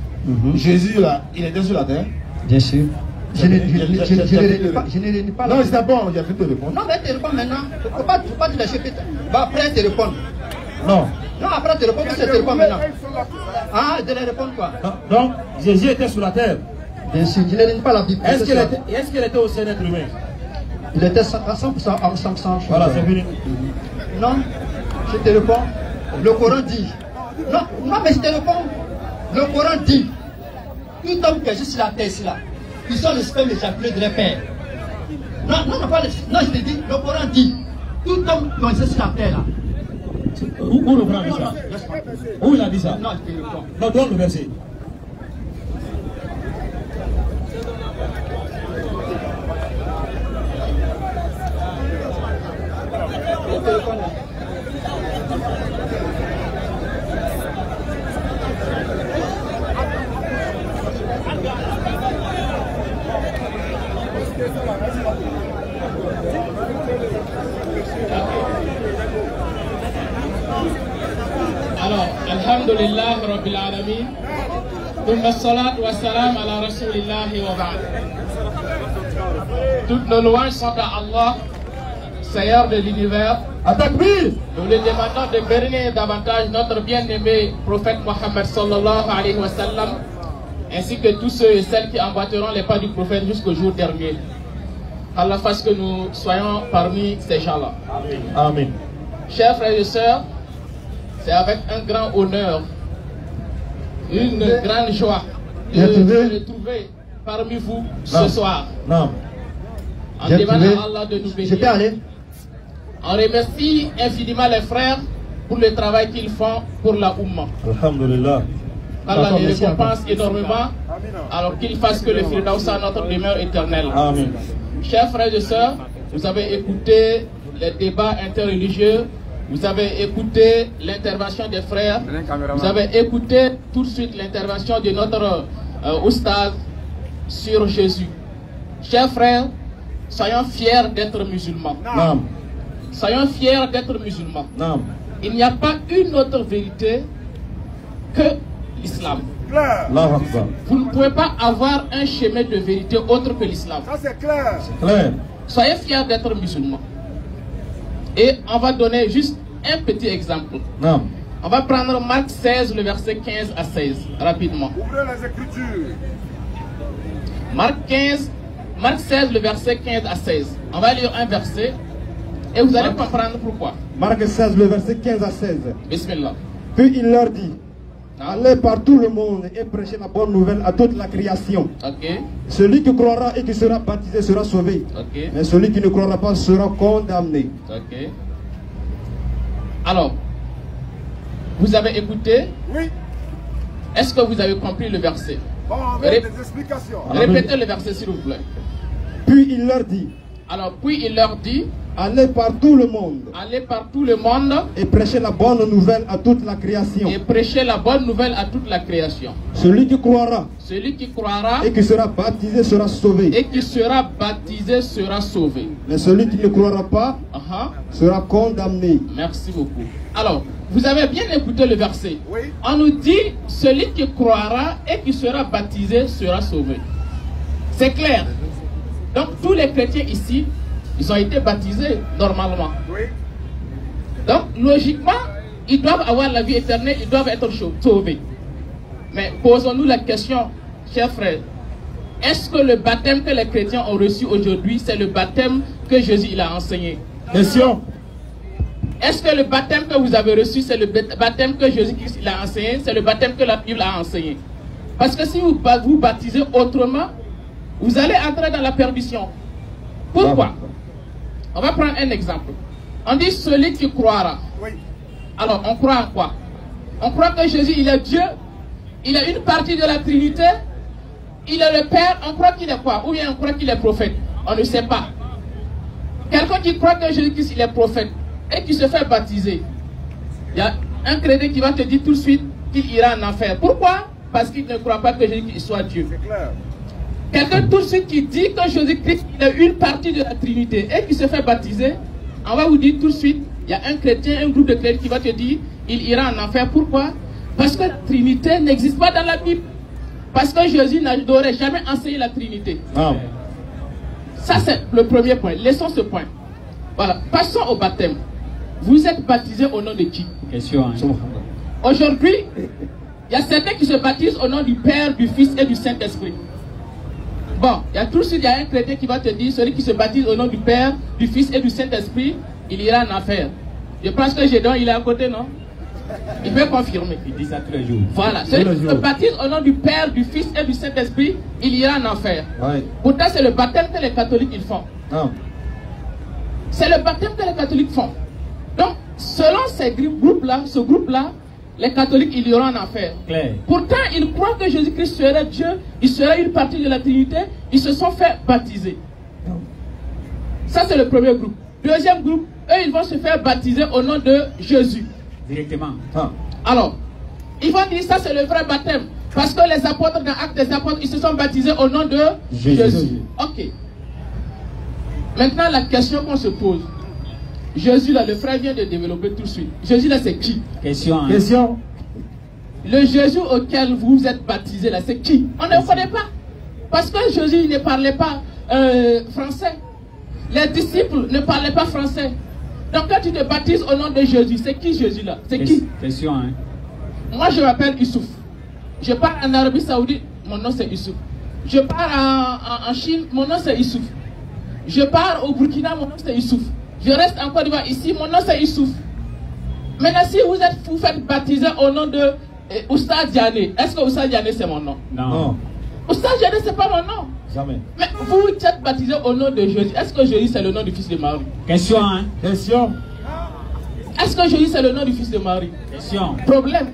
Jésus là, il était sur la terre. Bien sûr. Je ne pas. Non, c'est bon, j'ai fait te répondre. Non, mais tu réponds maintenant. Il ne faut pas te lâcher. Après, te répondre. Non. Non, après, te répondre, tu te réponds maintenant. Ah, de les répondre quoi? Donc, Jésus était sur la terre. Bien sûr, il n'est pas la Bible. Est-ce qu'il était aussi un être humain? Il était à 100% en 500. Voilà, c'est fini. Non, je te réponds. Le Coran dit. Non, mais je te réponds. Le Coran dit. Tout homme qui est juste sur la terre ici là, ils sont les spermes éjaculés de leur père. Non, je te dis, le Coran dit. Tout homme qui est sur la terre là. Où le Coran a dit ça? Où il a dit ça? Non, je te réponds. Non, donne le verset. Alors, alhamdulillah rabbil alamin, thumma salat wa salam ala rasulillahi wa ba'd. Toutes nos louanges sont à Allah, Seigneur de l'univers. Nous lui demandons de bénir davantage notre bien-aimé prophète Mohammed sallallahu alayhi wa sallam, ainsi que tous ceux et celles qui emboîteront les pas du prophète jusqu'au jour dernier. Allah fasse que nous soyons parmi ces gens-là. Amen. Chers frères et sœurs, c'est avec un grand honneur, une grande joie de me retrouver parmi vous ce soir. Non. En demandant à Allah de nous bénir. On remercie infiniment les frères pour le travail qu'ils font pour la Oumma. Alhamdulillah. Allah les récompense énormément, alors qu'il fasse que le Firdaus soit notre demeure éternelle. Amen. Chers frères et sœurs, vous avez écouté les débats interreligieux, vous avez écouté l'intervention des frères, vous avez écouté tout de suite l'intervention de notre oustaz sur Jésus. Chers frères, soyons fiers d'être musulmans. Non. Soyons fiers d'être musulmans. Non. Il n'y a pas une autre vérité que l'islam. Vous ne pouvez pas avoir un chemin de vérité autre que l'islam. Ça c'est clair. C'est clair. Soyez fiers d'être musulmans. Et on va donner juste un petit exemple. Non. On va prendre Marc 16, le verset 15 à 16, rapidement. Ouvrez les Écritures. Marc 16, le verset 15 à 16. On va lire un verset et vous allez comprendre pourquoi. Marc 16, le verset 15 à 16. Bismillah. Puis il leur dit, allez par tout le monde et prêchez la bonne nouvelle à toute la création. Ok. Celui qui croira et qui sera baptisé sera sauvé. Ok. Mais celui qui ne croira pas sera condamné. Ok. Alors, vous avez écouté? Oui. Est-ce que vous avez compris le verset? Bon, avec des explications. Répétez le verset s'il vous plaît. Puis il leur dit. Alors, puis il leur dit. Allez par tout le monde. Allez par tout le monde. Et prêchez la bonne nouvelle à toute la création. Et prêchez la bonne nouvelle à toute la création. Celui qui croira. Celui qui croira. Et qui sera baptisé sera sauvé. Et qui sera baptisé sera sauvé. Mais celui qui ne croira pas sera condamné. Merci beaucoup. Alors, vous avez bien écouté le verset. Oui. On nous dit, celui qui croira et qui sera baptisé sera sauvé. C'est clair. Donc, tous les chrétiens ici, ils ont été baptisés normalement. Oui. Donc, logiquement, ils doivent avoir la vie éternelle, ils doivent être sauvés. Mais posons-nous la question, chers frères, est-ce que le baptême que les chrétiens ont reçu aujourd'hui, c'est le baptême que Jésus il a enseigné? Question. Est-ce que le baptême que vous avez reçu, c'est le baptême que Jésus-Christ il a enseigné? C'est le baptême que la Bible a enseigné? Parce que si vous vous baptisez autrement, vous allez entrer dans la perdition. Pourquoi? On va prendre un exemple. On dit celui qui croira. Oui. Alors, on croit en quoi? On croit que Jésus, il est Dieu. Il est une partie de la Trinité. Il est le Père. On croit qu'il est quoi? Ou bien on croit qu'il est prophète? On ne sait pas. Quelqu'un qui croit que Jésus-Christ, il est prophète et qui se fait baptiser. Il y a un chrétien qui va te dire tout de suite qu'il ira en enfer. Pourquoi? Parce qu'il ne croit pas que Jésus-Christ soit Dieu. C'est clair. Quelqu'un tout de suite qui dit que Jésus-Christ est une partie de la Trinité et qui se fait baptiser, on va vous dire tout de suite, il y a un chrétien, un groupe de chrétiens qui va te dire, il ira en enfer. Pourquoi? Parce que la Trinité n'existe pas dans la Bible. Parce que Jésus n'aurait jamais enseigné la Trinité. Ah. Ça c'est le premier point. Laissons ce point. Voilà. Passons au baptême. Vous êtes baptisés au nom de qui? Question. Aujourd'hui, il y a certains qui se baptisent au nom du Père, du Fils et du Saint-Esprit. Bon, il y a tout de suite, il y a un chrétien qui va te dire, celui qui se baptise au nom du Père, du Fils et du Saint-Esprit, il ira en enfer. Je pense que Gédéon, il est à côté, non? Il peut confirmer. Il dit ça tous les jours. Voilà. Celui qui se baptise au nom du Père, du Fils et du Saint-Esprit, il ira en enfer. Ouais. Pourtant, c'est le baptême que les catholiques ils font. C'est le baptême que les catholiques font. Donc, selon ces groupes-là, ce groupe-là, les catholiques, ils iront en enfer. Claire. Pourtant, ils croient que Jésus-Christ serait Dieu, il serait une partie de la Trinité, ils se sont fait baptiser. Ça, c'est le premier groupe. Deuxième groupe, eux, ils vont se faire baptiser au nom de Jésus. Directement. Alors, ils vont dire ça, c'est le vrai baptême. Parce que les apôtres, dans Actes des apôtres, ils se sont baptisés au nom de Jésus. Ok. Maintenant, la question qu'on se pose. Jésus, là, le frère vient de développer tout de suite. Jésus, là, c'est qui? Question. Question. Le Jésus auquel vous êtes baptisé, là, c'est qui? On ne le connaît pas. Parce que Jésus, il ne parlait pas français. Les disciples ne parlaient pas français. Donc, quand tu te baptises au nom de Jésus, c'est qui Jésus, là? C'est qui? Question, hein? Moi, je m'appelle Youssouf. Je pars en Arabie Saoudite, mon nom c'est Youssouf. Je pars en Chine, mon nom c'est Youssouf. Je pars au Burkina, mon nom c'est Youssouf. Je reste en Côte d'Ivoire ici, mon nom c'est Youssouf. Maintenant, si vous faites baptiser au nom de Oustaz Diané, est-ce que Oustaz Diané c'est mon nom? Non. Oustaz Diané c'est pas mon nom. Jamais. Mais vous êtes baptisé au nom de Jésus. Est-ce que Jésus c'est le nom du fils de Marie? Question, hein? Question. Est-ce que Jésus c'est le nom du fils de Marie? Question. Problème.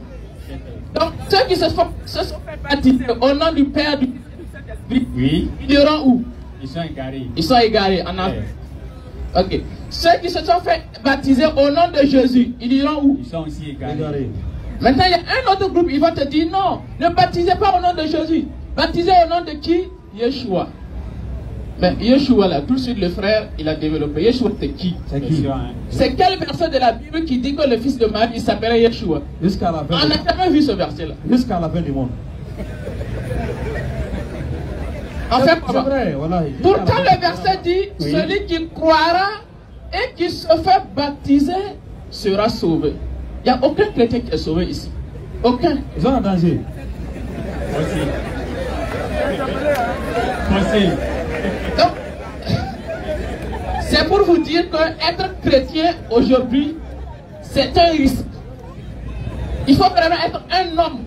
Donc, ceux qui se sont fait baptiser au nom du Père, du Fils et du Saint-Esprit, oui, ils iront où? Ils sont égarés. Ils sont égarés en Afrique. Ok. Ceux qui se sont fait baptiser au nom de Jésus, ils iront où? Ils sont aussi égarés. Maintenant, il y a un autre groupe, ils vont te dire non, ne baptisez pas au nom de Jésus. Baptisez au nom de qui? Yeshua. Mais Yeshua, là, tout de suite, le frère, il a développé. Yeshua, c'est qui? C'est qui? C'est quel verset de la Bible qui dit que le fils de Marie, il s'appelait Yeshua? Jusqu'à la fin. On n'a jamais vu ce verset-là. Jusqu'à la fin du monde. En fait, c'est vrai, voilà. Pourtant, le verset dit, oui, celui qui croira et qui se fait baptiser sera sauvé. Il n'y a aucun chrétien qui est sauvé ici. Aucun. Ils sont en danger. Aussi. Aussi. Donc, c'est pour vous dire qu'être chrétien aujourd'hui, c'est un risque. Il faut vraiment être un homme.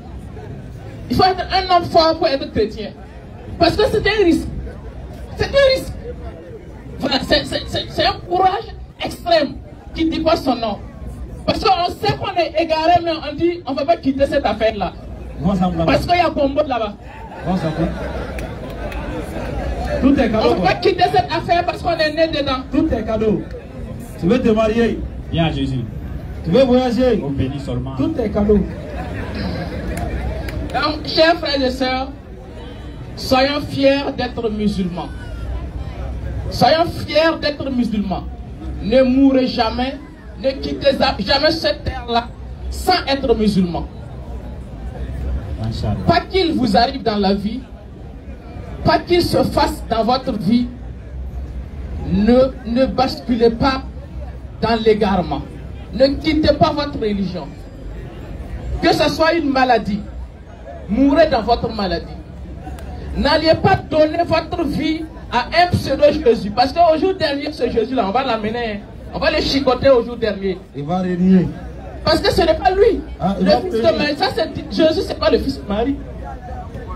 Il faut être un homme fort pour être chrétien. Parce que c'est un risque. C'est un risque. Voilà, c'est un courage extrême qui dépasse son nom. Parce qu'on sait qu'on est égaré, mais on dit on ne va pas quitter cette affaire-là. Parce qu'il y a un combat là-bas. Tout est cadeau. On ne peut pas quitter cette affaire parce qu'on est né dedans. Tout est cadeau. Tu veux te marier? Viens à Jésus. Tu veux voyager? On bénit seulement. Tout est cadeau. Donc, chers frères et sœurs, soyons fiers d'être musulmans. Soyons fiers d'être musulmans. Ne mourrez jamais, ne quittez jamais cette terre-là sans être musulmans. Pas qu'il vous arrive dans la vie, pas qu'il se fasse dans votre vie, ne basculez pas dans l'égarement. Ne quittez pas votre religion. Que ce soit une maladie, mourrez dans votre maladie. N'allez pas donner votre vie à un pseudo-Jésus. Parce qu'au jour dernier, ce Jésus-là, on va l'amener, on va le chicoter au jour dernier. Il va régner. Parce que ce n'est pas lui. Ah, le fils de Marie. Ça, Jésus, c'est pas le fils de Marie.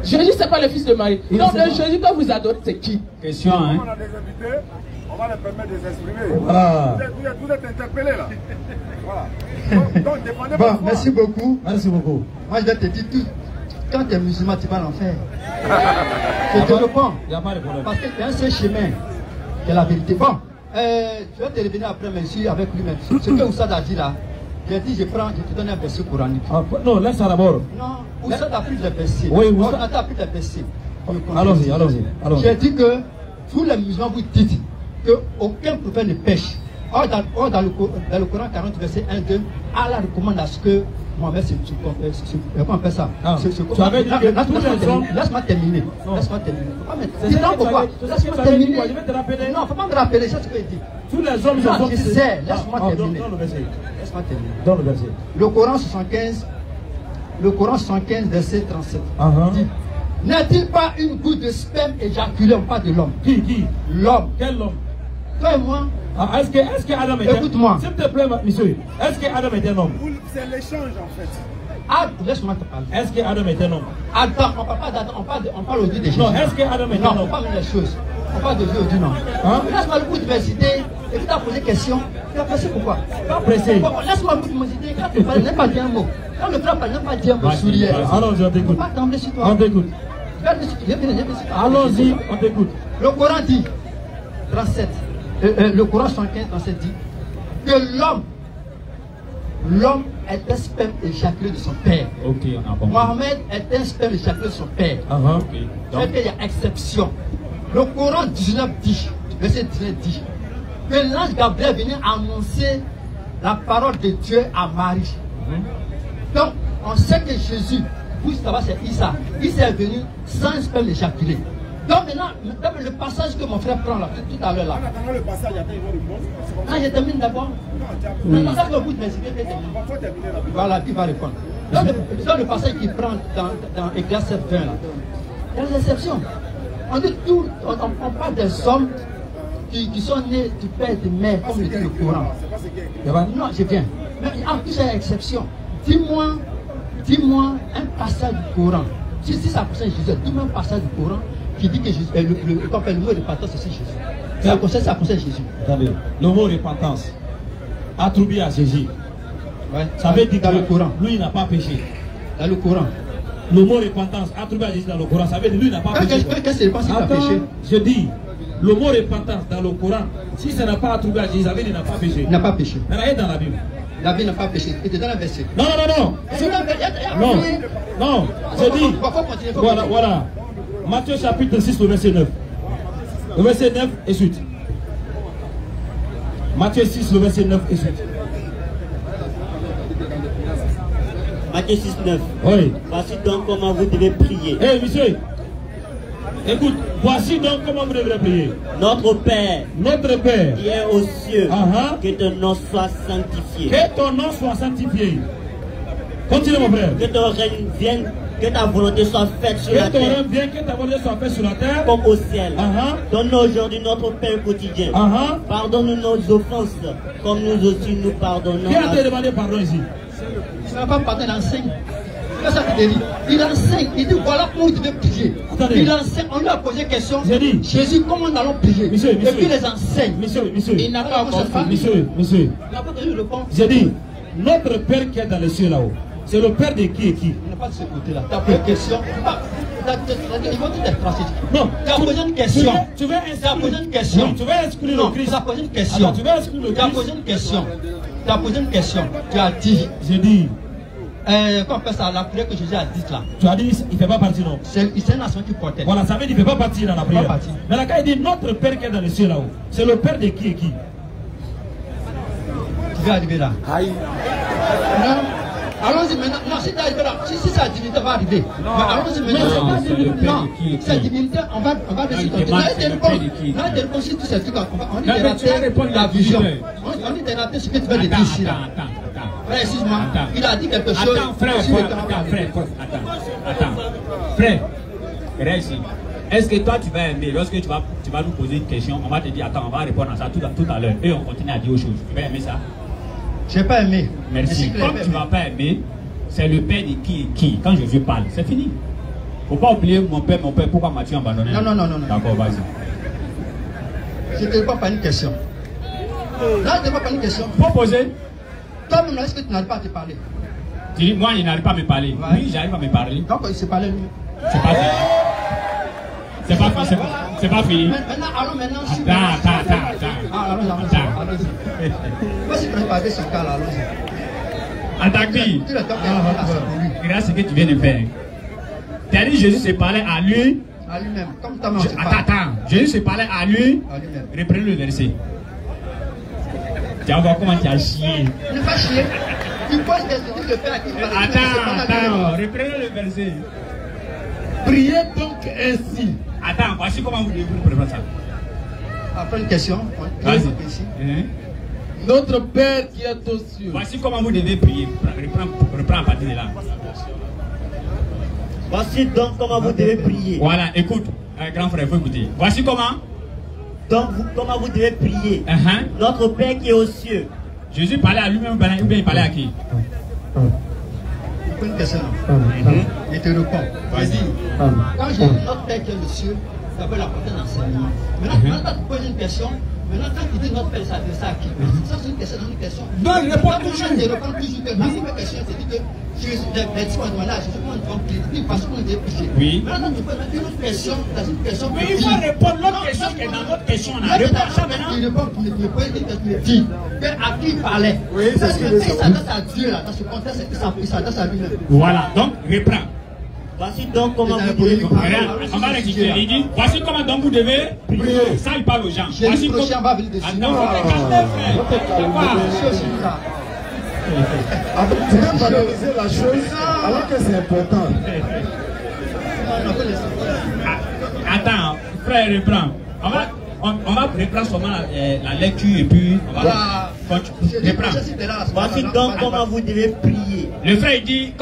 Jésus, c'est pas le fils de Marie. Donc, le Jésus que vous adorez, c'est qui? Question, hein? On a des invités, on va les permettre de s'exprimer. Voilà. Vous êtes interpellés, là. Voilà. Donc, défendez bon, merci beaucoup. Merci beaucoup. Moi, je vais te dire tout. Quand tu es musulman, tu vas en l'enfer. Je te réponds. Il n'y a pas de problème. Parce que c'est un seul chemin. C'est la vérité. Bon, je vais te revenir après, monsieur, avec lui-même. Ce que Oussad a dit là, j'ai dit, je te donne un verset coranique. Ah, non, laisse ça d'abord. Non, Oussad a pris le verset. Oui, Oussad a pris le verset. Allons-y, allons-y. J'ai dit que tous les musulmans vous dites qu'aucun prophète ne pêche. Or, dans le Coran 40, verset 1-2, Allah recommande à ce que Mohamed comment on fait ça? Tu avais dit que laisse-moi terminer. Laisse-moi terminer. Non, pourquoi? Laisse-moi terminer. Je vais te rappeler. Non, il ne faut pas me rappeler, c'est ce que je dis. Tous les hommes sont je sais, laisse-moi terminer. Laisse-moi terminer. Dans le verset. Le Coran 75, verset 37. Dit, N'a-t-il pas une goutte de sperme éjaculée? On parle de l'homme. Qui? L'homme. Quel homme? Toi et moi. Ah, est-ce que Adam était... Écoute-moi. S'il te plaît, monsieur. Est-ce que Adam était un homme? C'est l'échange en fait. Ah, laisse-moi te parler. Est-ce que Adam était un homme? Attends, on parle pas d'Adam, on parle au Dieu de Jésus. Non, est-ce que Adam était un homme? Non, on parle des choses. On parle de Dieu au Dieu, non. Hein? Laisse-moi le bout de mes idées. Et tu t'as posé question. Tu as pressé pourquoi? Pas pressé. Laisse-moi le bout de mes idées. Quand tu parles, n'aime pas dire un mot. Quand le frère parle, n'aime pas dire un mot soulier. Allons-y, on t'écoute. Pas trembler sur toi. On t'écoute. Allons-y, on t'écoute. Le Coran dit, 37, le Coran 115, 37 dit que l'homme est un sperme éjaculé de son père. Ok, on a compris. Mohamed est un sperme éjaculé de son père. Okay. C'est qu'il y a exception. Le Coran 19 dit, verset 19 dit, que l'ange Gabriel venait annoncer la parole de Dieu à Marie. Donc, on sait que Jésus, vous savez, c'est Issa. Issa est venu sans sperme éjaculé. Donc maintenant, le passage que mon frère prend là, tout à l'heure là. En attendant le passage, attends, il va répondre. Ah, je termine d'abord. Non, ça fait au bout de mes idées. Voilà, qui va répondre. Dans le passage qu'il prend dans Éclat 7, 20 là, il y a des exceptions. On dit tout, on parle des hommes qui sont nés du père et de mère, comme le dit le Coran. Non, je viens. Mais en plus, il y a une exception. Dis-moi un passage du Coran. Si ça concerne Jésus, dis-moi un passage du Coran qui dit que Jésus, le mot de repentance, c'est Jésus. Ça concerne Jésus. Attendez, le mot repentance attribué à Jésus. Ouais. Ça veut dire dans que le Coran. Lui, il n'a pas péché. Dans le Coran. Le mot repentance attribué à Jésus dans le Coran, ça veut dire lui, il n'a pas péché. Qu'est-ce qu'il pense qu'il a péché? Je dis, le mot repentance dans le Coran, si ça n'a pas attribué à Jésus, ça veut dire qu'il n'a pas péché. Il n'a pas péché. Mais il est dans la Bible. La Bible n'a pas péché. Il était dans la verset. Non. Non, je dis, voilà. Matthieu chapitre 6, le verset 9. Le verset 9 et suite. Matthieu 6, le verset 9 et suite. Matthieu 6, 9. Oui. Voici donc comment vous devez prier. Hé, monsieur. Écoute, voici donc comment vous devrez prier. Notre Père, qui est aux cieux, que ton nom soit sanctifié. Que ton nom soit sanctifié. Continue mon frère. Que ton règne vienne, que ta volonté soit faite sur la terre. Que ton règne vienne, que ta volonté soit faite sur la terre. Comme au ciel. Donne-nous aujourd'hui notre pain quotidien. Pardonne-nous nos offenses, comme nous aussi nous pardonnons. Qui a te demandé pardon ici? Ça ne va pas pardon, il enseigne. Ça qui dit. Il enseigne, il dit voilà comment il devait prier. Attendez. Il enseigne, on lui a posé question. J'ai dit. Jésus, comment nous allons prier? Monsieur. Et puis il les enseigne. Monsieur. Il n'a pas compris. Monsieur. Il n'a pas donné le bon. J'ai dit, notre Père qui est dans les cieux là-haut, c'est le Père de qui et qui? Il n'est pas de ce côté-là. Tu as posé une question. Ils vont tout être stratégique. Non. Tu as posé une question. Tu veux poser une question. Tu veux exclure le Christ. Tu as posé une question. Tu veux exclure le Christ. Tu as posé une question. Tu as posé une question. Tu as dit. J'ai dit. Quand on fait ça, la prière que Jésus a dit là. Tu as dit, il ne fait pas partie, non? C'est une nation qui portait. Voilà, ça veut dire qu'il ne fait pas partie dans la prière. Mais là, quand il dit notre Père qui est dans les cieux là-haut, c'est le Père de qui et qui? Tu vas arriver là. Aïe. Non. Allons-y maintenant. Non, si tu arrives là, si sa divinité va arriver. Non, allons-y maintenant. Non, sa divinité, on va décider. Non, il te répond sur tous ces trucs. On dit de rater la vision. On dit de rater ce que tu veux dire ici là. Frère, excuse-moi, il a dit quelque chose. Attends, frère, reste ici. Est-ce que toi tu vas aimer, lorsque tu vas nous poser une question, on va te dire, attends, on va répondre à ça tout à l'heure, et on continue à dire autre chose. Tu vas aimer ça? Je n'ai pas aimé. Merci. Comme tu ne vas pas aimer, c'est le Père de qui et qui. Quand Jésus parle, c'est fini. Il ne faut pas oublier mon père, pourquoi m'as-tu abandonné? Non. D'accord, vas-y. Je ne te réponds pas une question. Là, je ne te réponds pas une question. Faut poser. Toi-même, est-ce que tu n'arrives pas à te parler? Tu dis, moi, il n'arrive pas à me parler. Ouais. Oui, j'arrive à me parler. Donc, il s'est parlé lui. C'est pas fini. C'est pas fini. Maintenant, allons maintenant. Attends. Allons-y. Moi, si tu n'arrives pas avec son cas là, allons-y. Attends. Regarde ce que tu viens de faire. Tu as dit Jésus s'est parlé à lui. À lui-même. Comme ta maman. Attends. Jésus s'est parlé à lui. À lui-même. Reprenez le verset. Tu vas voir comment tu as chié. Ne pas chier. Tu penses que c'est le Père à qui il parle. Attends. Reprenez le verset. Priez donc ainsi. Attends, voici comment vous devez vous préparer ça. Après une question. Vas-y. Notre Père qui est aux cieux. Voici comment vous devez prier. Reprends à partir de là. Voici donc comment vous devez prier. Voilà, écoute, grand frère, il faut écouter. Voici comment. Donc, comment vous devez prier. Notre Père qui est aux cieux. Jésus parlait à lui-même ou bien il parlait à qui? Une question. Il te répond. Vas-y. Quand j'ai notre Père qui est aux cieux, ça peut l'apporter un enseignement. Maintenant, quand tu poses une question, maintenant, quand tu dis notre Père, ça fait ça à qui? Ça, c'est une question, une question. Non, il répond toujours. Il répond toujours que ma première question, c'est dit que Jésus, les disciples ont demandé à Jésus comment on prie, parce qu'on était péché. Oui. Maintenant, tu poses une autre question, c'est une question. Oui, il faut répondre l'autre question qui est dans notre question. Là. Réponds à ça maintenant. Il répond, il pose une question, il dit à qui il parlait. Oui, c'est ce que il s'adresse à Dieu, là, dans ce contexte, il s'adresse à lui-même. Voilà, donc reprends. Voici donc comment vous devez prier. On va rectifier. Il dit, voici comment donc vous devez prier. Ça, il parle aux gens. Voici comment. Va venir dessus. Attends, tu peux valoriser la chose alors que c'est important. Attends, frère, reprends. On va reprendre seulement la lecture et puis on va reprendre. Voici donc comment vous devez prier. Le frère dit,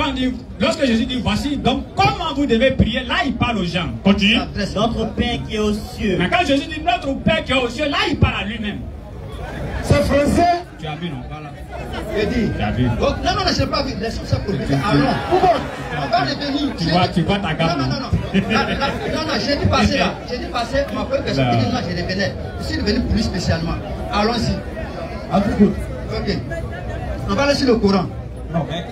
lorsque Jésus dit voici donc comment vous devez prier, là il parle aux gens. Continue. Notre Père qui est aux cieux. Mais quand Jésus dit notre Père qui est aux cieux, là il parle à lui-même. C'est français. Tu as vu, non? Voilà. Il dit. Tu as vu. Non, je n'ai pas vu. Laissons ça pour lui. Allons. On va revenir. Tu vois ta gamme. Non, j'ai dit passer là. J'ai dit passer. Ma première question, je revenais. Je suis revenu pour lui spécialement. Allons-y. À tout coup. Ok. On va aller sur le Coran. Non, mais.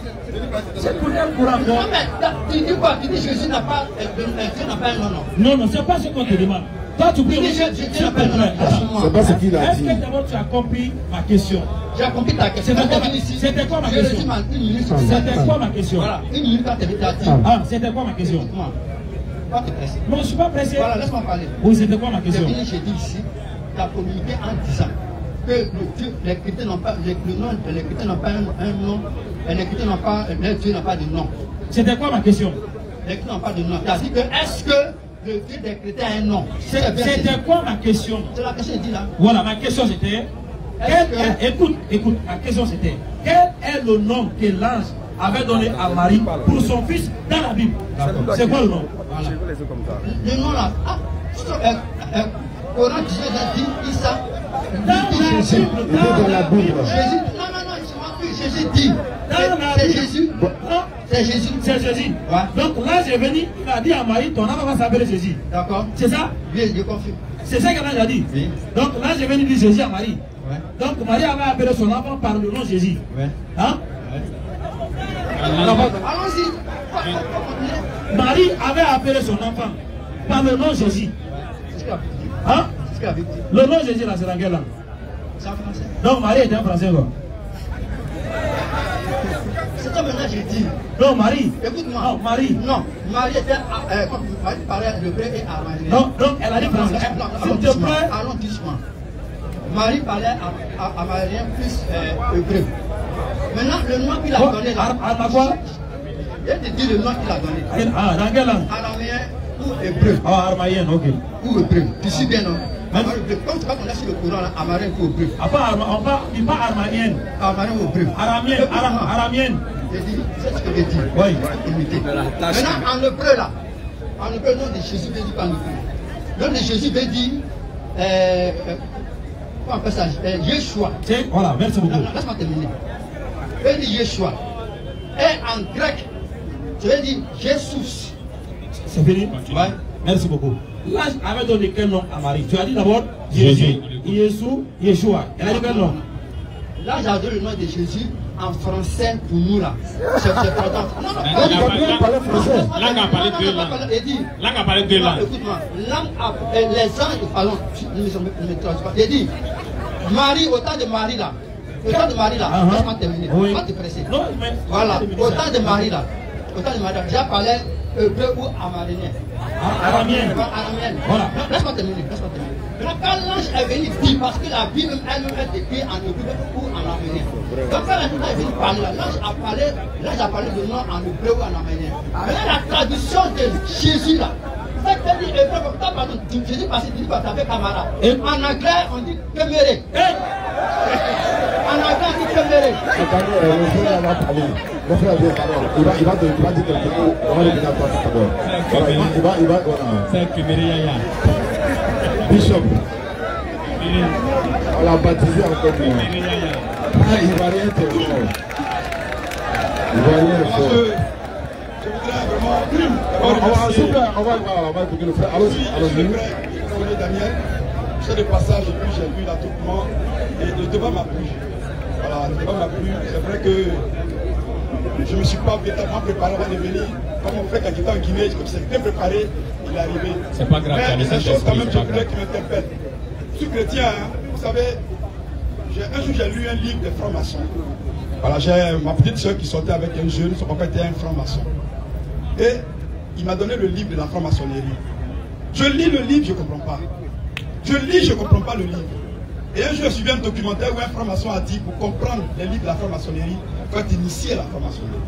C'est pour quel Coran? Non, mais tu dis quoi? Tu dis Jésus n'a pas un nom. Non, non, c'est pas ce qu'on te demande. Toi, tu peux dire, c'est pas ce qu'il a dit. Est-ce que d'abord tu as compris ma question? J'ai compris ta question. C'était quoi ma question? C'était quoi ma question? Voilà, une minute quand tu as dit. Ah, c'était quoi ma question? Pas te presser. Non, je ne suis pas pressé. Voilà, laisse-moi parler. Oui, c'était quoi ma question? J'ai dit ici, tu as communiqué en disant que les chrétiens n'ont pas, les chrétiens n'ont pas un nom, les chrétiens n'ont pas, les dieux n'ont pas de nom. C'était quoi ma question? Les chrétiens n'ont pas de nom. Tu as dit que est-ce que le Dieu des chrétiens a un nom? C'était quoi ma question? C'est la question dit là. Voilà, ma question c'était. Écoute, ma question c'était. Quel est le nom que l'ange avait donné à Marie pour son fils dans la Bible? C'est quoi le nom? Voilà. Le nom là. Coran dit Issa. Jésus. Il est dans la Bible. Jésus. Non, je m'en prie. Jésus dit. C'est Jésus. C'est Jésus. C'est Jésus. Ouais. Donc là, j'ai venu, il a dit à Marie, ton enfant va s'appeler Jésus. D'accord. C'est ça? Oui, je confirme. C'est ça qu'elle a dit. Oui. Donc là, j'ai venu dire Jésus à Marie. Ouais. Donc Marie avait appelé son enfant par le nom Jésus. Ouais. Hein? Allons-y. Marie avait appelé son enfant par le nom Jésus. Hein? Le nom Jésus là, c'est dans quelle langue? C'est en français. Donc Marie était en français quoi? C'est ça maintenant j'ai dit. Non, Marie. Écoute-moi. Non, Marie. Non, Marie était. Marie parlait l'hébreu et araméen. Non, donc elle a dit français. S'il te plaît. Allons doucement. Marie parlait araméen plus hébreu. Maintenant, le nom qu'il a donné là. À quoi? Je te dis le nom qu'il a donné. Ah, dans quelle langue? Araméen ou hébreu. Ah, araméen, ok. Ou hébreu. Tu sais bien, non? Comme tu vas qu'on a sur le courant, araméen ou hébreu. On dit pas araméen. Araméen ou hébreu. Araméen. J'ai dit, c'est ce que j'ai dit. Oui. Maintenant, en hébreu là, le nom de Jésus veut dire quoi en hébreu? Le nom de Jésus veut dire, comment on appelle ça? Yeshua. Voilà, merci beaucoup. Laisse-moi terminer. Veut dire Yeshua. Et en grec, je veux dire Jésus. C'est fini? Ouais. Merci beaucoup. Là, avait donné quel nom à Marie? Tu as dit d'abord Jésus, Yeshua. Elle a dit quel nom? Là, j'ai donné le nom de Jésus en français pour nous là. C'est important. Non, Là, on a parlé deux langues. Là, on a parlé deux langues. Écoute-moi, les anges, pardon, ne me traduis pas. J'ai dit, Marie, au temps de Marie là. Au temps de Marie là, laisse-moi terminer. Pas te presser. Voilà, au temps de Marie là. Au temps de Marie là, j'ai parlé hébreu ou araméen. Araméen. Voilà. Laisse-moi terminer. Maintenant, quand l'ange est venu dire, parce que la Bible elle-même est écrite en hébreu ou en araméen. Donc quand l'ange est venu parler, l'ange a parlé de nom en hébreu ou en araméen. Maintenant, la traduction de Jésus là, c'est que dit hébreu, pardon, Jésus parce qu'il dit que tu avais camarade. En anglais, on dit Kemere. attend qu'il se mérite. Mon frère va parler. Mon frère vient parler. Il va dire quelque chose. On va revenir à toi tout à l'heure. Il va. C'est que Myriaya. Bishop. On l'a baptisé encore. Il va rien faire. Il va rien faire. On va écouter le frère. Allons-y. Daniel, je suis de passage et puis j'ai vu l'attroupement et le débat m'a plu. Voilà, le débat m'a plu. C'est vrai que je ne me suis pas véritablement préparé avant de venir. Comme mon frère qui était en Guinée, je me suis bien préparé, il est arrivé. C'est pas grave, mais c'est des choses quand même je voulais qui m'interpellent. Je suis chrétien, hein, vous savez, un jour j'ai lu un livre de francs-maçons. Voilà, j'ai ma petite soeur qui sortait avec un jeune, son papa était un franc-maçon. Et il m'a donné le livre de la franc-maçonnerie. Je lis le livre, je ne comprends pas. Je lis, je ne comprends pas le livre. Et un jour, je suis vu un documentaire où un franc-maçon a dit, pour comprendre les livres de la franc-maçonnerie, il faut être initié à la franc-maçonnerie.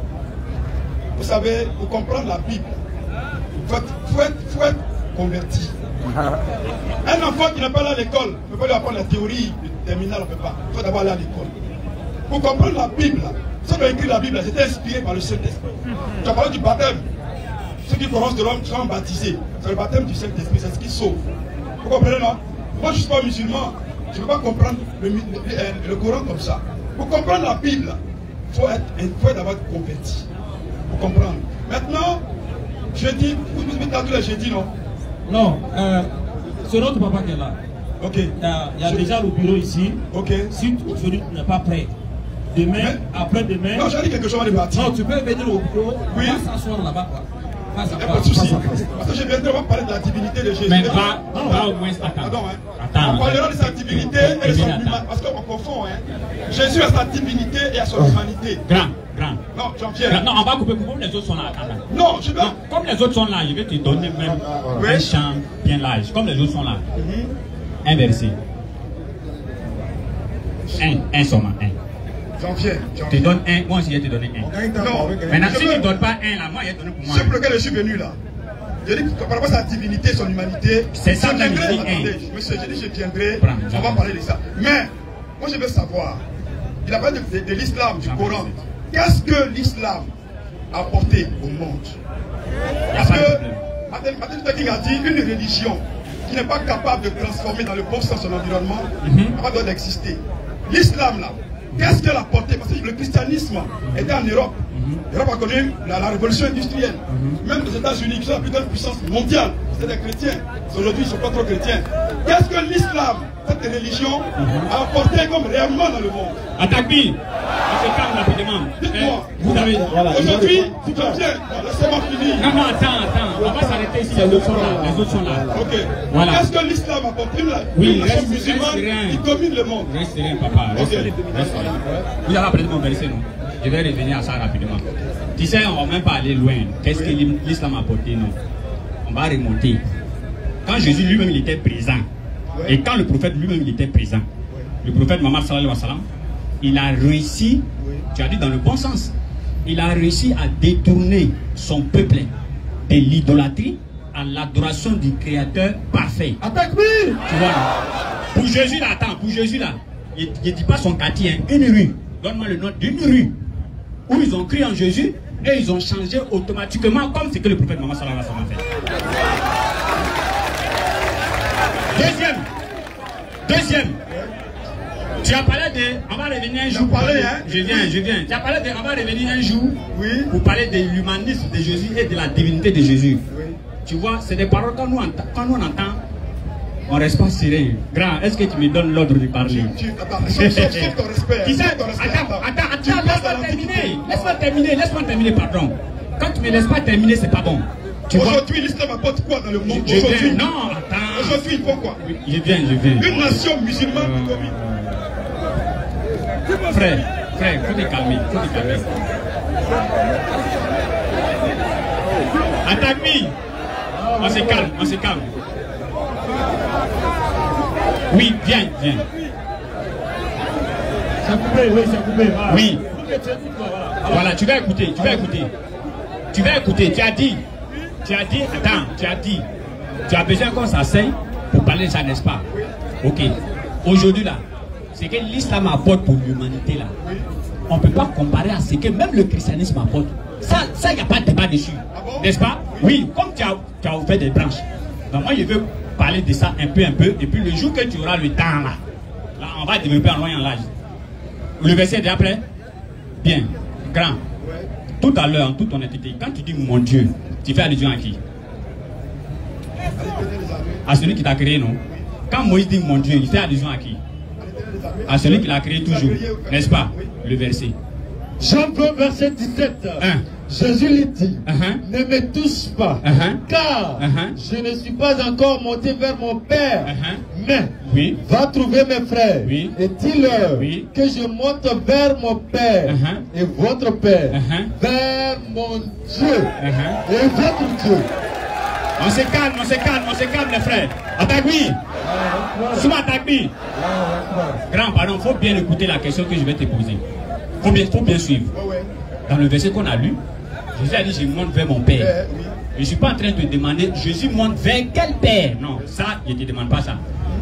Vous savez, pour comprendre la Bible, il faut être converti. Un enfant qui n'est pas allé à l'école, on ne peut pas lui apprendre la théorie terminale, on ne peut pas. Il faut d'abord aller à l'école. Pour comprendre la Bible, ceux qui ont écrit la Bible, c'était inspiré par le Saint-Esprit. Tu as parlé du baptême. Ceux qui commencent de l'homme sont baptisés. C'est le baptême du Saint-Esprit, c'est ce qui sauve. Vous comprenez, non? Moi, je ne suis pas musulman. Je ne peux pas comprendre le Coran comme ça. Pour comprendre la Bible, il faut d'abord être converti. Pour comprendre. Maintenant, jeudi, vous mettez à tous les jeudis, non? Non, c'est notre papa qui est là. Ok. Il y a déjà le bureau ici. Ok. Si aujourd'hui tu n'es pas prêt, demain, après-demain. Non, j'ai dit quelque chose avant de partir. Non, tu peux venir au bureau. Oui. On va s'asseoir là-bas, quoi. Pas de souci. Parce que je viendrai, on va parler de la divinité de Jésus. Mais pas au moins attends. On parlera de sa divinité et de son humanité. Parce qu'on confond. Jésus a sa divinité et a son humanité. Grand. Non, Jean-Pierre. Non, on va couper comme les autres sont là. Non, je vais. Comme les autres sont là, je vais te donner même un chant bien large. Comme les autres sont là. Un verset. Un seulement. Jean-Pierre. Tu donnes un, moi aussi je vais te donner un. Non. Maintenant, si tu ne donnes pas un là, moi je vais te donner pour moi. C'est pour lequel je suis venu là. Je dis que par rapport à sa divinité, son humanité, c'est ça que je dis. Monsieur, je dis je viendrai, on va parler de ça. Mais, moi je veux savoir, il a parlé de l'islam, du Coran. Qu'est-ce que l'islam a apporté au monde? Parce que Martin Luther King a dit une religion qui n'est pas capable de transformer dans le bon sens son environnement, n'a pas besoin d'exister. L'islam là, qu'est-ce qu'elle a apporté? Parce que le christianisme était en Europe. L'Europe a connu la révolution industrielle. Même les États-Unis, qui sont la plus grande puissance mondiale, c'était des chrétiens. Aujourd'hui, ils ne sont pas trop chrétiens. Qu'est-ce que l'islam, cette religion, a apporté comme réellement dans le monde? Attaque-lui. On se calme rapidement. Dites-moi. Vous avez... Aujourd'hui, si tu viens, laissez-moi finir. Non, attends. On va s'arrêter ici. Les autres sont là. Ok. Voilà. Qu'est-ce que l'islam a apporté? Oui, une nation musulmane qui domine le monde. Reste rien, papa. Reste rien. Vous allez apprendre mon verset, non? Je vais revenir à ça rapidement. Tu sais, on ne va même pas aller loin. Qu'est-ce que l'islam a apporté? Non. On va remonter. Quand Jésus lui-même il était présent, et quand le prophète lui-même il était présent, le prophète Mohammed sallallahu alayhi wa sallam, il a réussi, tu as dit dans le bon sens, il a réussi à détourner son peuple de l'idolâtrie à l'adoration du Créateur parfait. Attaque-lui! Tu vois là. Pour Jésus là, attends, pour Jésus là, il ne dit pas son quartier, hein, une rue. Donne-moi le nom d'une rue où ils ont cru en Jésus et ils ont changé automatiquement comme ce que le prophète Mohammed sallallahu alayhi wa sallam a fait. Deuxième. Tu as parlé de... On va revenir un jour. Je viens. Tu as parlé de... On va revenir un jour pour parler de l'humanisme de Jésus et de la divinité de Jésus. Oui. Tu vois, c'est des paroles quand nous on entend, on reste pas serein. Grand, est-ce que tu me donnes l'ordre de parler? Attends, sauf ton respect. Attends, laisse-moi terminer, pardon. Quand tu me laisses pas terminer, c'est pas bon. Aujourd'hui, l'islam apporte quoi dans le monde? Aujourd'hui, non, attends. Aujourd'hui, il faut quoi? Je viens. Une nation musulmane qui domine. Frère, faut te calmer, Attaque-lui. On se calme. Oui, viens. C'est coupé. Oui. Voilà, tu vas écouter. Tu as dit, tu as besoin qu'on s'asseye pour parler de ça, n'est-ce pas? Ok. Aujourd'hui là, ce que l'islam apporte pour l'humanité là, on ne peut pas comparer à ce que même le christianisme apporte. Ça, il n'y a pas de débat dessus. N'est-ce pas? Oui, comme tu as ouvert des branches. Donc moi, je veux parler de ça un peu. Et puis le jour que tu auras le temps là, on va développer en loin en large. Le verset d'après, bien, grand. Tout à l'heure, en toute honnêteté, quand tu dis mon Dieu, tu fais allusion à qui? À celui qui t'a créé, non? Quand Moïse dit mon Dieu, il fait allusion à qui? À celui qui l'a créé toujours, n'est-ce pas? Le verset. Jean 20, verset 17. Jésus lui dit, ne me touche pas, car je ne suis pas encore monté vers mon Père, mais va trouver mes frères et dis-leur que je monte vers mon Père et votre Père, vers mon Dieu et votre Dieu. On se calme les frères. Atagui. Souma Atagui. Grand, pardon, il faut bien écouter la question que je vais te poser. Il faut bien suivre. Dans le verset qu'on a lu, Jésus a dit, je monte vers mon Père. Je ne suis pas en train de te demander, Jésus monte vers quel Père? Non, ça, je ne te demande pas ça.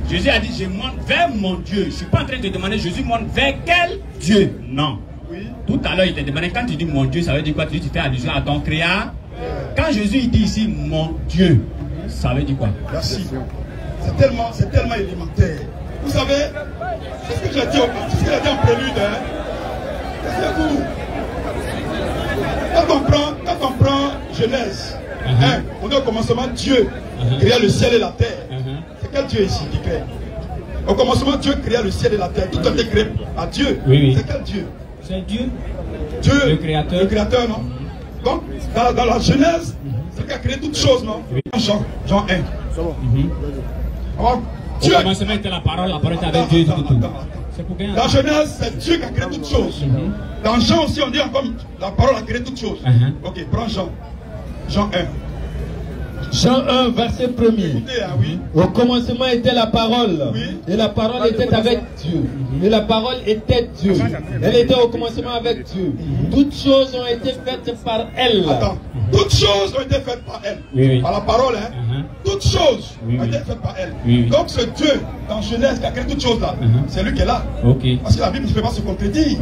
Jésus a dit, je monte vers mon Dieu. Je ne suis pas en train de te demander, Jésus monte vers quel Dieu? Non. Tout à l'heure, il t'a demandé, quand tu dis mon Dieu, ça veut dire quoi? Tu fais allusion à ton créateur. Quand Jésus il dit ici, mon Dieu, ça veut dire quoi? Merci. C'est tellement élémentaire. Vous savez, c'est ce que j'ai dit, en prélude. Quand on prend Genèse, on dit au commencement Dieu créa le ciel et la terre. C'est quel Dieu ici qui crée? Au commencement Dieu créa le ciel et la terre. Tout a été créé par Dieu. C'est quel Dieu? C'est Dieu. Dieu, le créateur. Le créateur, non? Donc, dans la Genèse, c'est qui a créé toutes choses, non? Jean 1. C'est bon. Dieu. Au commencement était la parole était avec Dieu. Dans Genèse, c'est Dieu qui a créé toutes choses. Dans Jean aussi, on dit encore la parole a créé toutes choses. Ok, prends Jean. Jean 1. Jean 1, verset 1er. Au commencement était la parole. Et la parole était avec Dieu. Et la parole était Dieu. Elle était au commencement avec Dieu. Toutes choses ont été faites par elle. Attends. Toutes choses ont été faites par elle. Par la parole, hein. Toutes choses ont été faites par elle. Donc ce Dieu, dans Genèse, qui a créé toutes choses là, c'est lui qui est là. Parce que la Bible ne peut pas se contredire.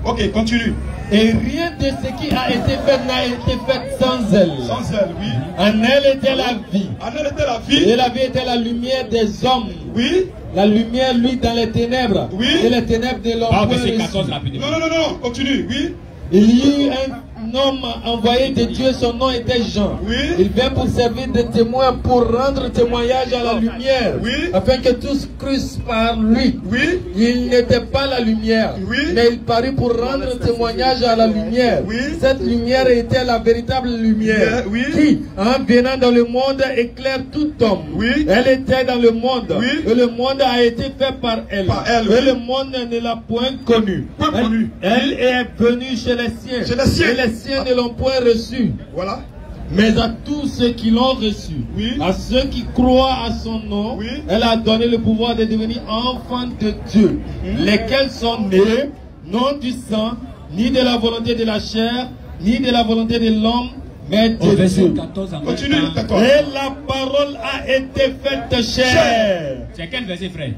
Ok, continue. Et rien de ce qui a été fait n'a été fait sans elle. Sans elle, oui. En elle était la vie. En elle était la vie. Et la vie était la lumière des hommes. Oui. La lumière, lui, dans les ténèbres. Oui. Et les ténèbres de l'homme. Non, continue, oui. Il y eut un homme envoyé de Dieu, son nom était Jean. Il vient pour servir de témoin, pour rendre témoignage à la lumière, afin que tous crussent par lui. Il n'était pas la lumière, mais il parut pour rendre témoignage à la lumière. Cette lumière était la véritable lumière, qui, en venant dans le monde, éclaire tout homme. Elle était dans le monde, et le monde a été fait par elle. Et le monde ne l'a point connue. Elle est venue chez les siens. Et les siens ne l'ont point reçu. Voilà. Mais à tous ceux qui l'ont reçu, à ceux qui croient à son nom, elle a donné le pouvoir de devenir enfants de Dieu, lesquels sont nés, non du sang, ni de la volonté de la chair, ni de la volonté de l'homme, mais de Dieu. Continue, et la parole a été faite chair. C'est quel verset, frère?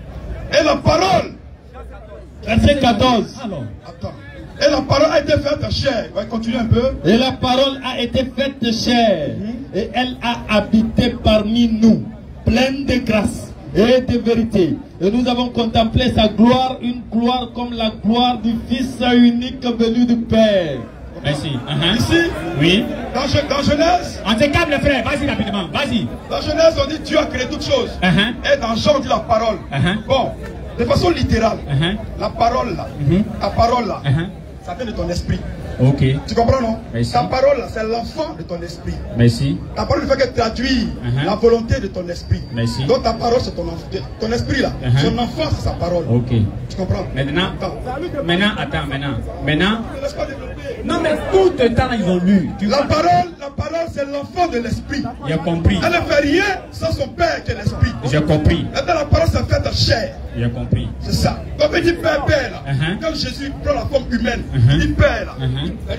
Et la parole. Verset 14. Alors, attends. Et la parole a été faite chair. On va continuer un peu. Et la parole a été faite chair. Et elle a habité parmi nous, pleine de grâce et de vérité. Et nous avons contemplé sa gloire, une gloire comme la gloire du Fils unique venu du Père. Merci. Ici, oui. Dans Genèse. On se calme, les frères. Vas-y rapidement. Vas-y. Dans Genèse, on dit Dieu a créé toutes choses. Et dans Jean, on dit la parole. Bon, de façon littérale, la parole là, la parole là, ça vient de ton esprit. Ok. Tu comprends, non? Merci. Ta parole là, c'est l'enfant de ton esprit. Merci. Ta parole ne fait que traduire la volonté de ton esprit. Merci. Donc ta parole, c'est ton esprit là. Son enfant, c'est sa parole. Ok. Tu comprends? Maintenant, maintenant. Non, mais tout le temps, ils ont lu. La parole, c'est l'enfant de l'esprit. J'ai compris. Elle ne fait rien sans son père qui est l'esprit. J'ai compris. Maintenant, la parole, c'est faite de chair. J'ai compris. C'est ça. Quand il dit père, là, quand Jésus prend la forme humaine, il dit père, là.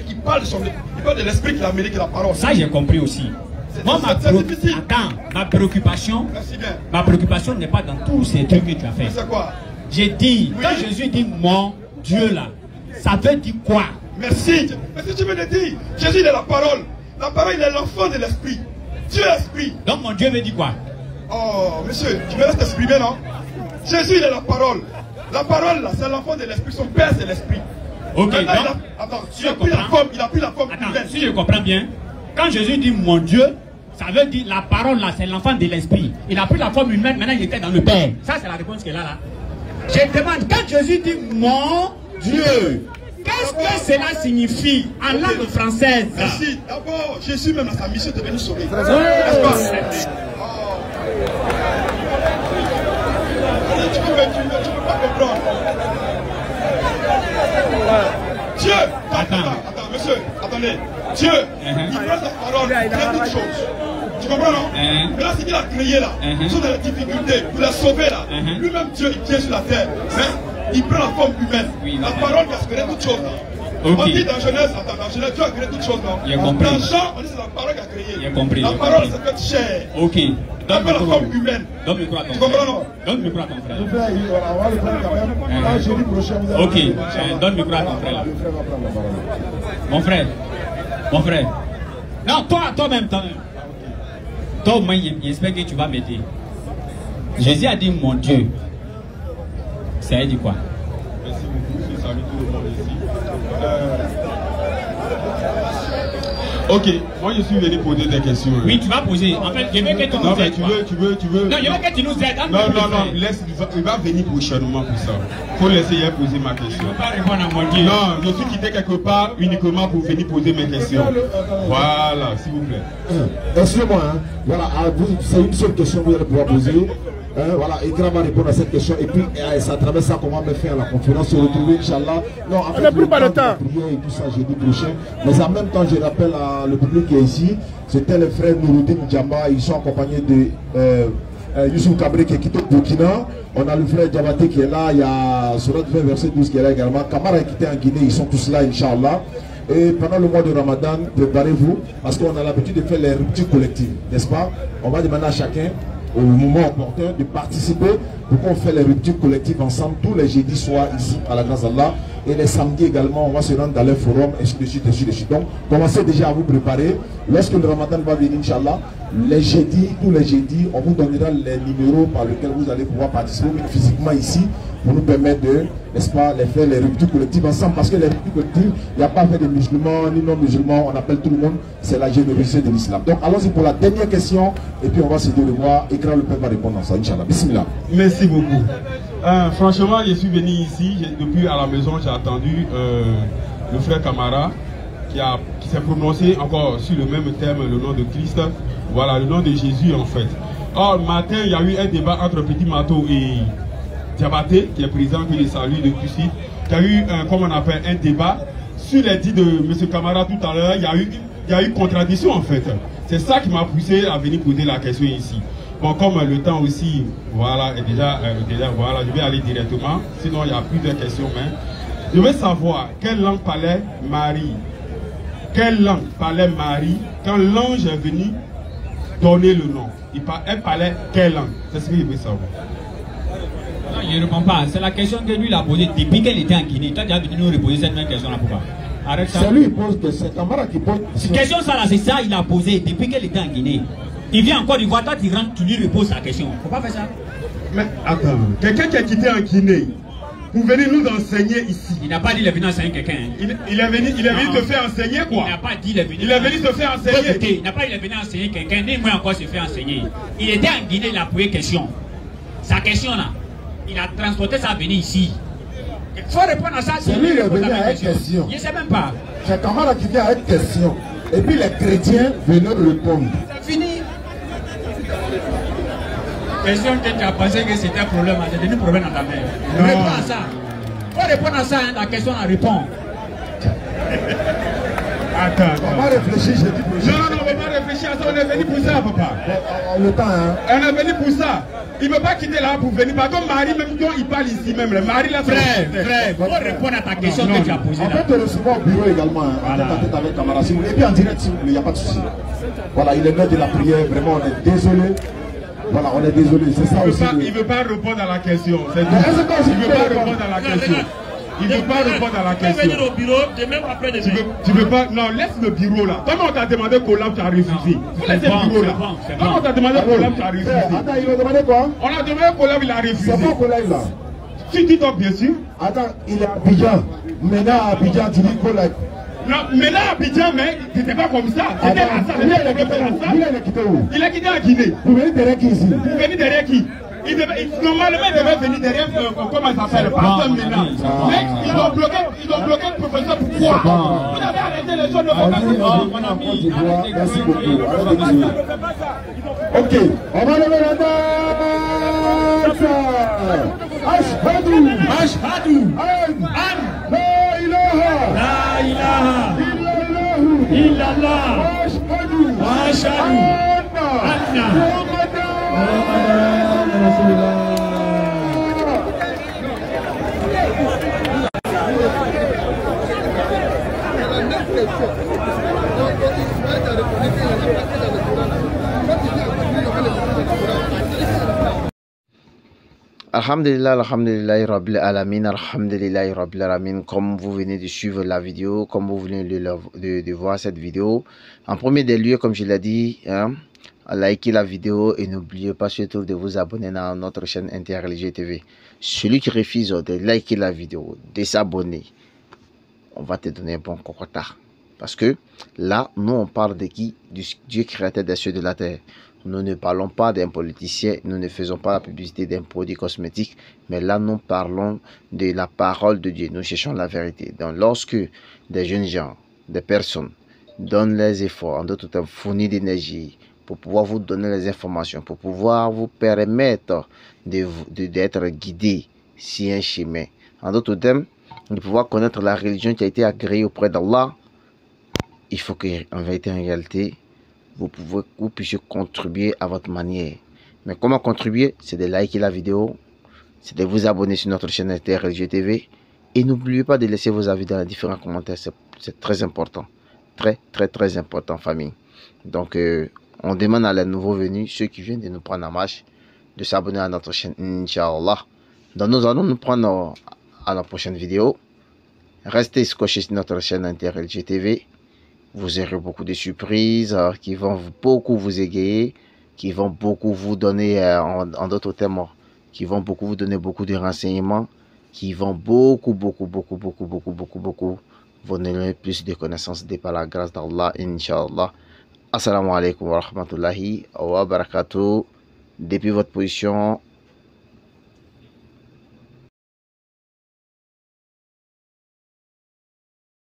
Il parle de l'esprit qu'il a mêlé, qui est la parole. Ça, j'ai compris aussi. Moi, ma préoccupation n'est pas dans tous ces trucs que tu as fait. C'est quoi? J'ai dit, quand Jésus dit mon Dieu là, ça veut dire quoi? Merci. Merci, tu veux le dire. Jésus il est la parole. La parole, il est l'enfant de l'esprit. Dieu est esprit. Donc mon Dieu veut dire quoi? Oh, monsieur, tu me laisses t'exprimer, non? Jésus, il est la parole. La parole, là, c'est l'enfant de l'esprit. Son père, c'est l'esprit. Ok, maintenant, donc, attends, si il a pris la forme, il a pris la forme humaine. Si je comprends bien, quand Jésus dit mon Dieu, ça veut dire la parole là, c'est l'enfant de l'esprit. Il a pris la forme humaine, maintenant il était dans le Père. Ça, c'est la réponse qu'elle a là. Je demande, quand Jésus dit mon Dieu, qu'est-ce que cela signifie en langue française? Merci. D'abord, Jésus même à sa mission de venir sauver. Oui. N'est-ce pas? Tu peux pas comprendre. Dieu, attends, monsieur, attendez. Dieu, il prend sa parole, il crée toutes choses. Tu comprends, non? Mais là, ce qu'il a créé là, sont dans les difficultés, pour la sauver là. Lui-même, Dieu, il tient sur la terre. Mais il prend la forme humaine. La parole va se créer toutes choses là. On dit dans Genèse, Dieu a créé toutes choses là. Dans Jean, on dit c'est la parole qui a créé. La parole, ça fait chair. Ok. Donne la forme humaine. Donne le micro à ton frère. Tu comprends, non? Donne le micro à ton frère. On va le prendre quand même. Jeudi prochain, vous allez. Ok. Donne le micro à ton frère. Mon frère. Non, toi-même. Toi, moi, j'espère que tu vas m'aider. Jésus a dit mon Dieu. Ça a dit quoi? Merci beaucoup. Je salue tout le monde ici. Ok, moi je suis venu poser des questions. Oui, tu vas poser. En fait, je veux que tu nous aides. Tu veux. Non, je veux que tu nous aides. Non, laisse, il va venir prochainement pour ça. Faut laisser poser ma question. Je ne veux pas répondre à mon Dieu. Non, je suis quitté quelque part uniquement pour venir poser mes questions. Voilà, s'il vous plaît. Excusez-moi, hein. Voilà, c'est une seule question que vous allez pouvoir poser. Voilà, Ikra va répondre à cette question et puis c'est à travers ça qu'on va me faire la conférence, se retrouver, Inch'Allah. Non, en fait, on n'a plus pas de temps. Et tout ça, jeudi prochain. Mais en même temps, je rappelle à le public qui est ici, c'était les frères Nouroudine Djamba, ils sont accompagnés de Youssouf Kabré qui est quitté au Burkina. On a le frère Diabaté qui est là, il y a Surat 20 verset 12 qui est là également. Kamara est quitté en Guinée, ils sont tous là, Inch'Allah. Et pendant le mois de Ramadan, préparez-vous, parce qu'on a l'habitude de faire les ruptures collectives, n'est-ce pas? On va demander à chacun, au moment opportun, de participer pour qu'on fasse les ruptures collectives ensemble tous les jeudis soirs ici à la grâce d'Allah. Et les samedis également, on va se rendre dans le forum, ainsi de suite, ainsi de suite. Donc, commencez déjà à vous préparer. Lorsque le Ramadan va venir, Inch'Allah, les jeudis, tous les jeudis, on vous donnera les numéros par lesquels vous allez pouvoir participer physiquement ici pour nous permettre de, n'est-ce pas, les faire les ruptures collectives ensemble. Parce que les ruptures collectives, il n'y a pas fait de musulmans ni non-musulmans, on appelle tout le monde, c'est la générosité de l'islam. Donc, allons-y pour la dernière question et puis on va se dire le revoir. Ikra le peuple va répondre à ça, Inch'Allah. Bismillah. Merci beaucoup. Franchement, je suis venu ici, depuis à la maison, j'ai attendu le frère Kamara qui s'est prononcé encore sur le même thème, le nom de Christ, voilà, le nom de Jésus en fait. Or, le matin, il y a eu un débat entre Petit Mato et Diabaté, qui est président, que je salue depuis ici, qui a eu, comme on appelle, un débat sur les dits de M. Kamara tout à l'heure. Il y a eu contradiction en fait. C'est ça qui m'a poussé à venir poser la question ici. Bon, comme le temps aussi, voilà, est déjà voilà, je vais aller directement, sinon il y a plusieurs questions, mais je veux savoir quelle langue parlait Marie. Quelle langue parlait Marie quand l'ange est venu donner le nom? Elle parlait quelle langue? C'est ce que je veux savoir. Non, je ne réponds pas. C'est la question que lui il a posée depuis qu'elle était en Guinée. Toi, tu as venu nous reposer cette même question-là, pourquoi? Arrête ça. C'est lui qui pose, c'est Kamara qui pose. Cette question, ça là, c'est ça, il a posé depuis qu'elle était en Guinée. Il vient encore, il voit, toi, tu rentres, tu lui reposes la question. Faut pas faire ça. Mais attends, quelqu'un qui a quitté en Guinée, vous venez nous enseigner ici. Il n'a pas dit qu'il est venu enseigner quelqu'un. Il est venu te faire enseigner quoi? Il n'a pas dit qu'il est venu. Il est venu te faire enseigner. Il n'a pas dit qu'il est venu enseigner quelqu'un, ni moi encore se faire enseigner. Il était en Guinée, il a posé question. Sa question là, il a transporté ça venir ici. Il faut répondre à ça. C'est lui qui est venu à une question. Je ne sais même pas. C'est Kamara qui vient à une question. Et puis les chrétiens venaient répondre. C'est fini. Question que tu as pensé que c'était un problème, c'est devenu un problème dans ta mère. Réponds à ça. Il faut répondre à ça, hein, la question à répondre. Attends. On va réfléchir, j'ai dit prochain. Non, on va pas réfléchir à ça, on est venu pour ça, papa. Le temps, hein. On est venu pour ça. Il ne veut pas quitter là pour venir. Par contre, Marie, même quand il parle ici, même, Marie là, frère, il faut répondre à ta question que tu as posée. En fait, te recevoir au bureau également, hein, voilà. En tête avec Kamara. Et puis en direct, s'il vous plaît, il n'y a pas de souci. Voilà, il est l'heure de la prière. Vraiment, on est désolé. Voilà, on est désolé, c'est ça aussi. Il ne veut pas répondre à la question. Il ne veut pas répondre à la question. Il ne veut pas répondre à la question. venir au bureau, demain après demain. Tu veux pas. Non, laisse le bureau là. Comment on t'a demandé collab, tu as refusé. Vous laissez le bureau là. Comment on t'a demandé collab, tu as refusé. Attends, il a demandé quoi? On a demandé collab, il a refusé. C'est pas collab là. Si tu t'en bien sûr. Attends, il est à Abidjan. Maintenant à Abidjan, tu dis collab. Non, mais là, à Abidjan, mais c'était pas comme ça. C'était à ça. Il a quitté où? Il a quitté la Guinée. Vous venez derrière qui ici? Vous venez derrière qui? Normalement, il devait venir derrière, comment il s'appelle, pasteur Ménard. Mais ils ont bloqué le professeur. Pourquoi? Vous avez arrêté les choses de Merci beaucoup. Ok, on va lever la danse. Ashhadu. Ashhadu. An. La ilaha. La ilaha. Illallah. Ashhadu. Ashhadu. Anna. Alhamdulillah, alhamdulillah, rabbil alamin, alhamdulillah, rabbil alamin. Comme vous venez de suivre la vidéo, comme vous venez de voir cette vidéo, en premier des lieux, comme je l'ai dit, likez la vidéo et n'oubliez pas surtout de vous abonner à notre chaîne Interreligieux TV. Celui qui refuse de liker la vidéo, de s'abonner, on va te donner un bon cocotat. Parce que là, nous on parle de qui? Du Dieu créateur des cieux et de la terre. Nous ne parlons pas d'un politicien, nous ne faisons pas la publicité d'un produit cosmétique, mais là nous parlons de la parole de Dieu, nous cherchons la vérité. Donc lorsque des jeunes gens, des personnes donnent les efforts, en d'autres termes fournissent d'énergie pour pouvoir vous donner les informations, pour pouvoir vous permettre d'être guidé sur un chemin, en d'autres termes, de pouvoir connaître la religion qui a été agréée auprès d'Allah, il faut qu'en vérité, en réalité, vous puissiez contribuer à votre manière. Mais comment contribuer? C'est de liker la vidéo, c'est de vous abonner sur notre chaîne Interreligieux TV et n'oubliez pas de laisser vos avis dans les différents commentaires. C'est très important, très important, famille. Donc on demande à les nouveaux venus, ceux qui viennent de nous prendre en marche, de s'abonner à notre chaîne, Inch'Allah. Donc nous allons nous prendre à la prochaine vidéo. Restez scotchés sur notre chaîne Interreligieux TV. Vous aurez beaucoup de surprises qui vont beaucoup vous égayer, qui vont beaucoup vous donner, en d'autres termes, qui vont beaucoup vous donner beaucoup de renseignements, qui vont beaucoup vous donner plus de connaissances de par la grâce d'Allah, Inch'Allah. Assalamu alaikum wa rahmatullahi wa barakatuh. Depuis votre position,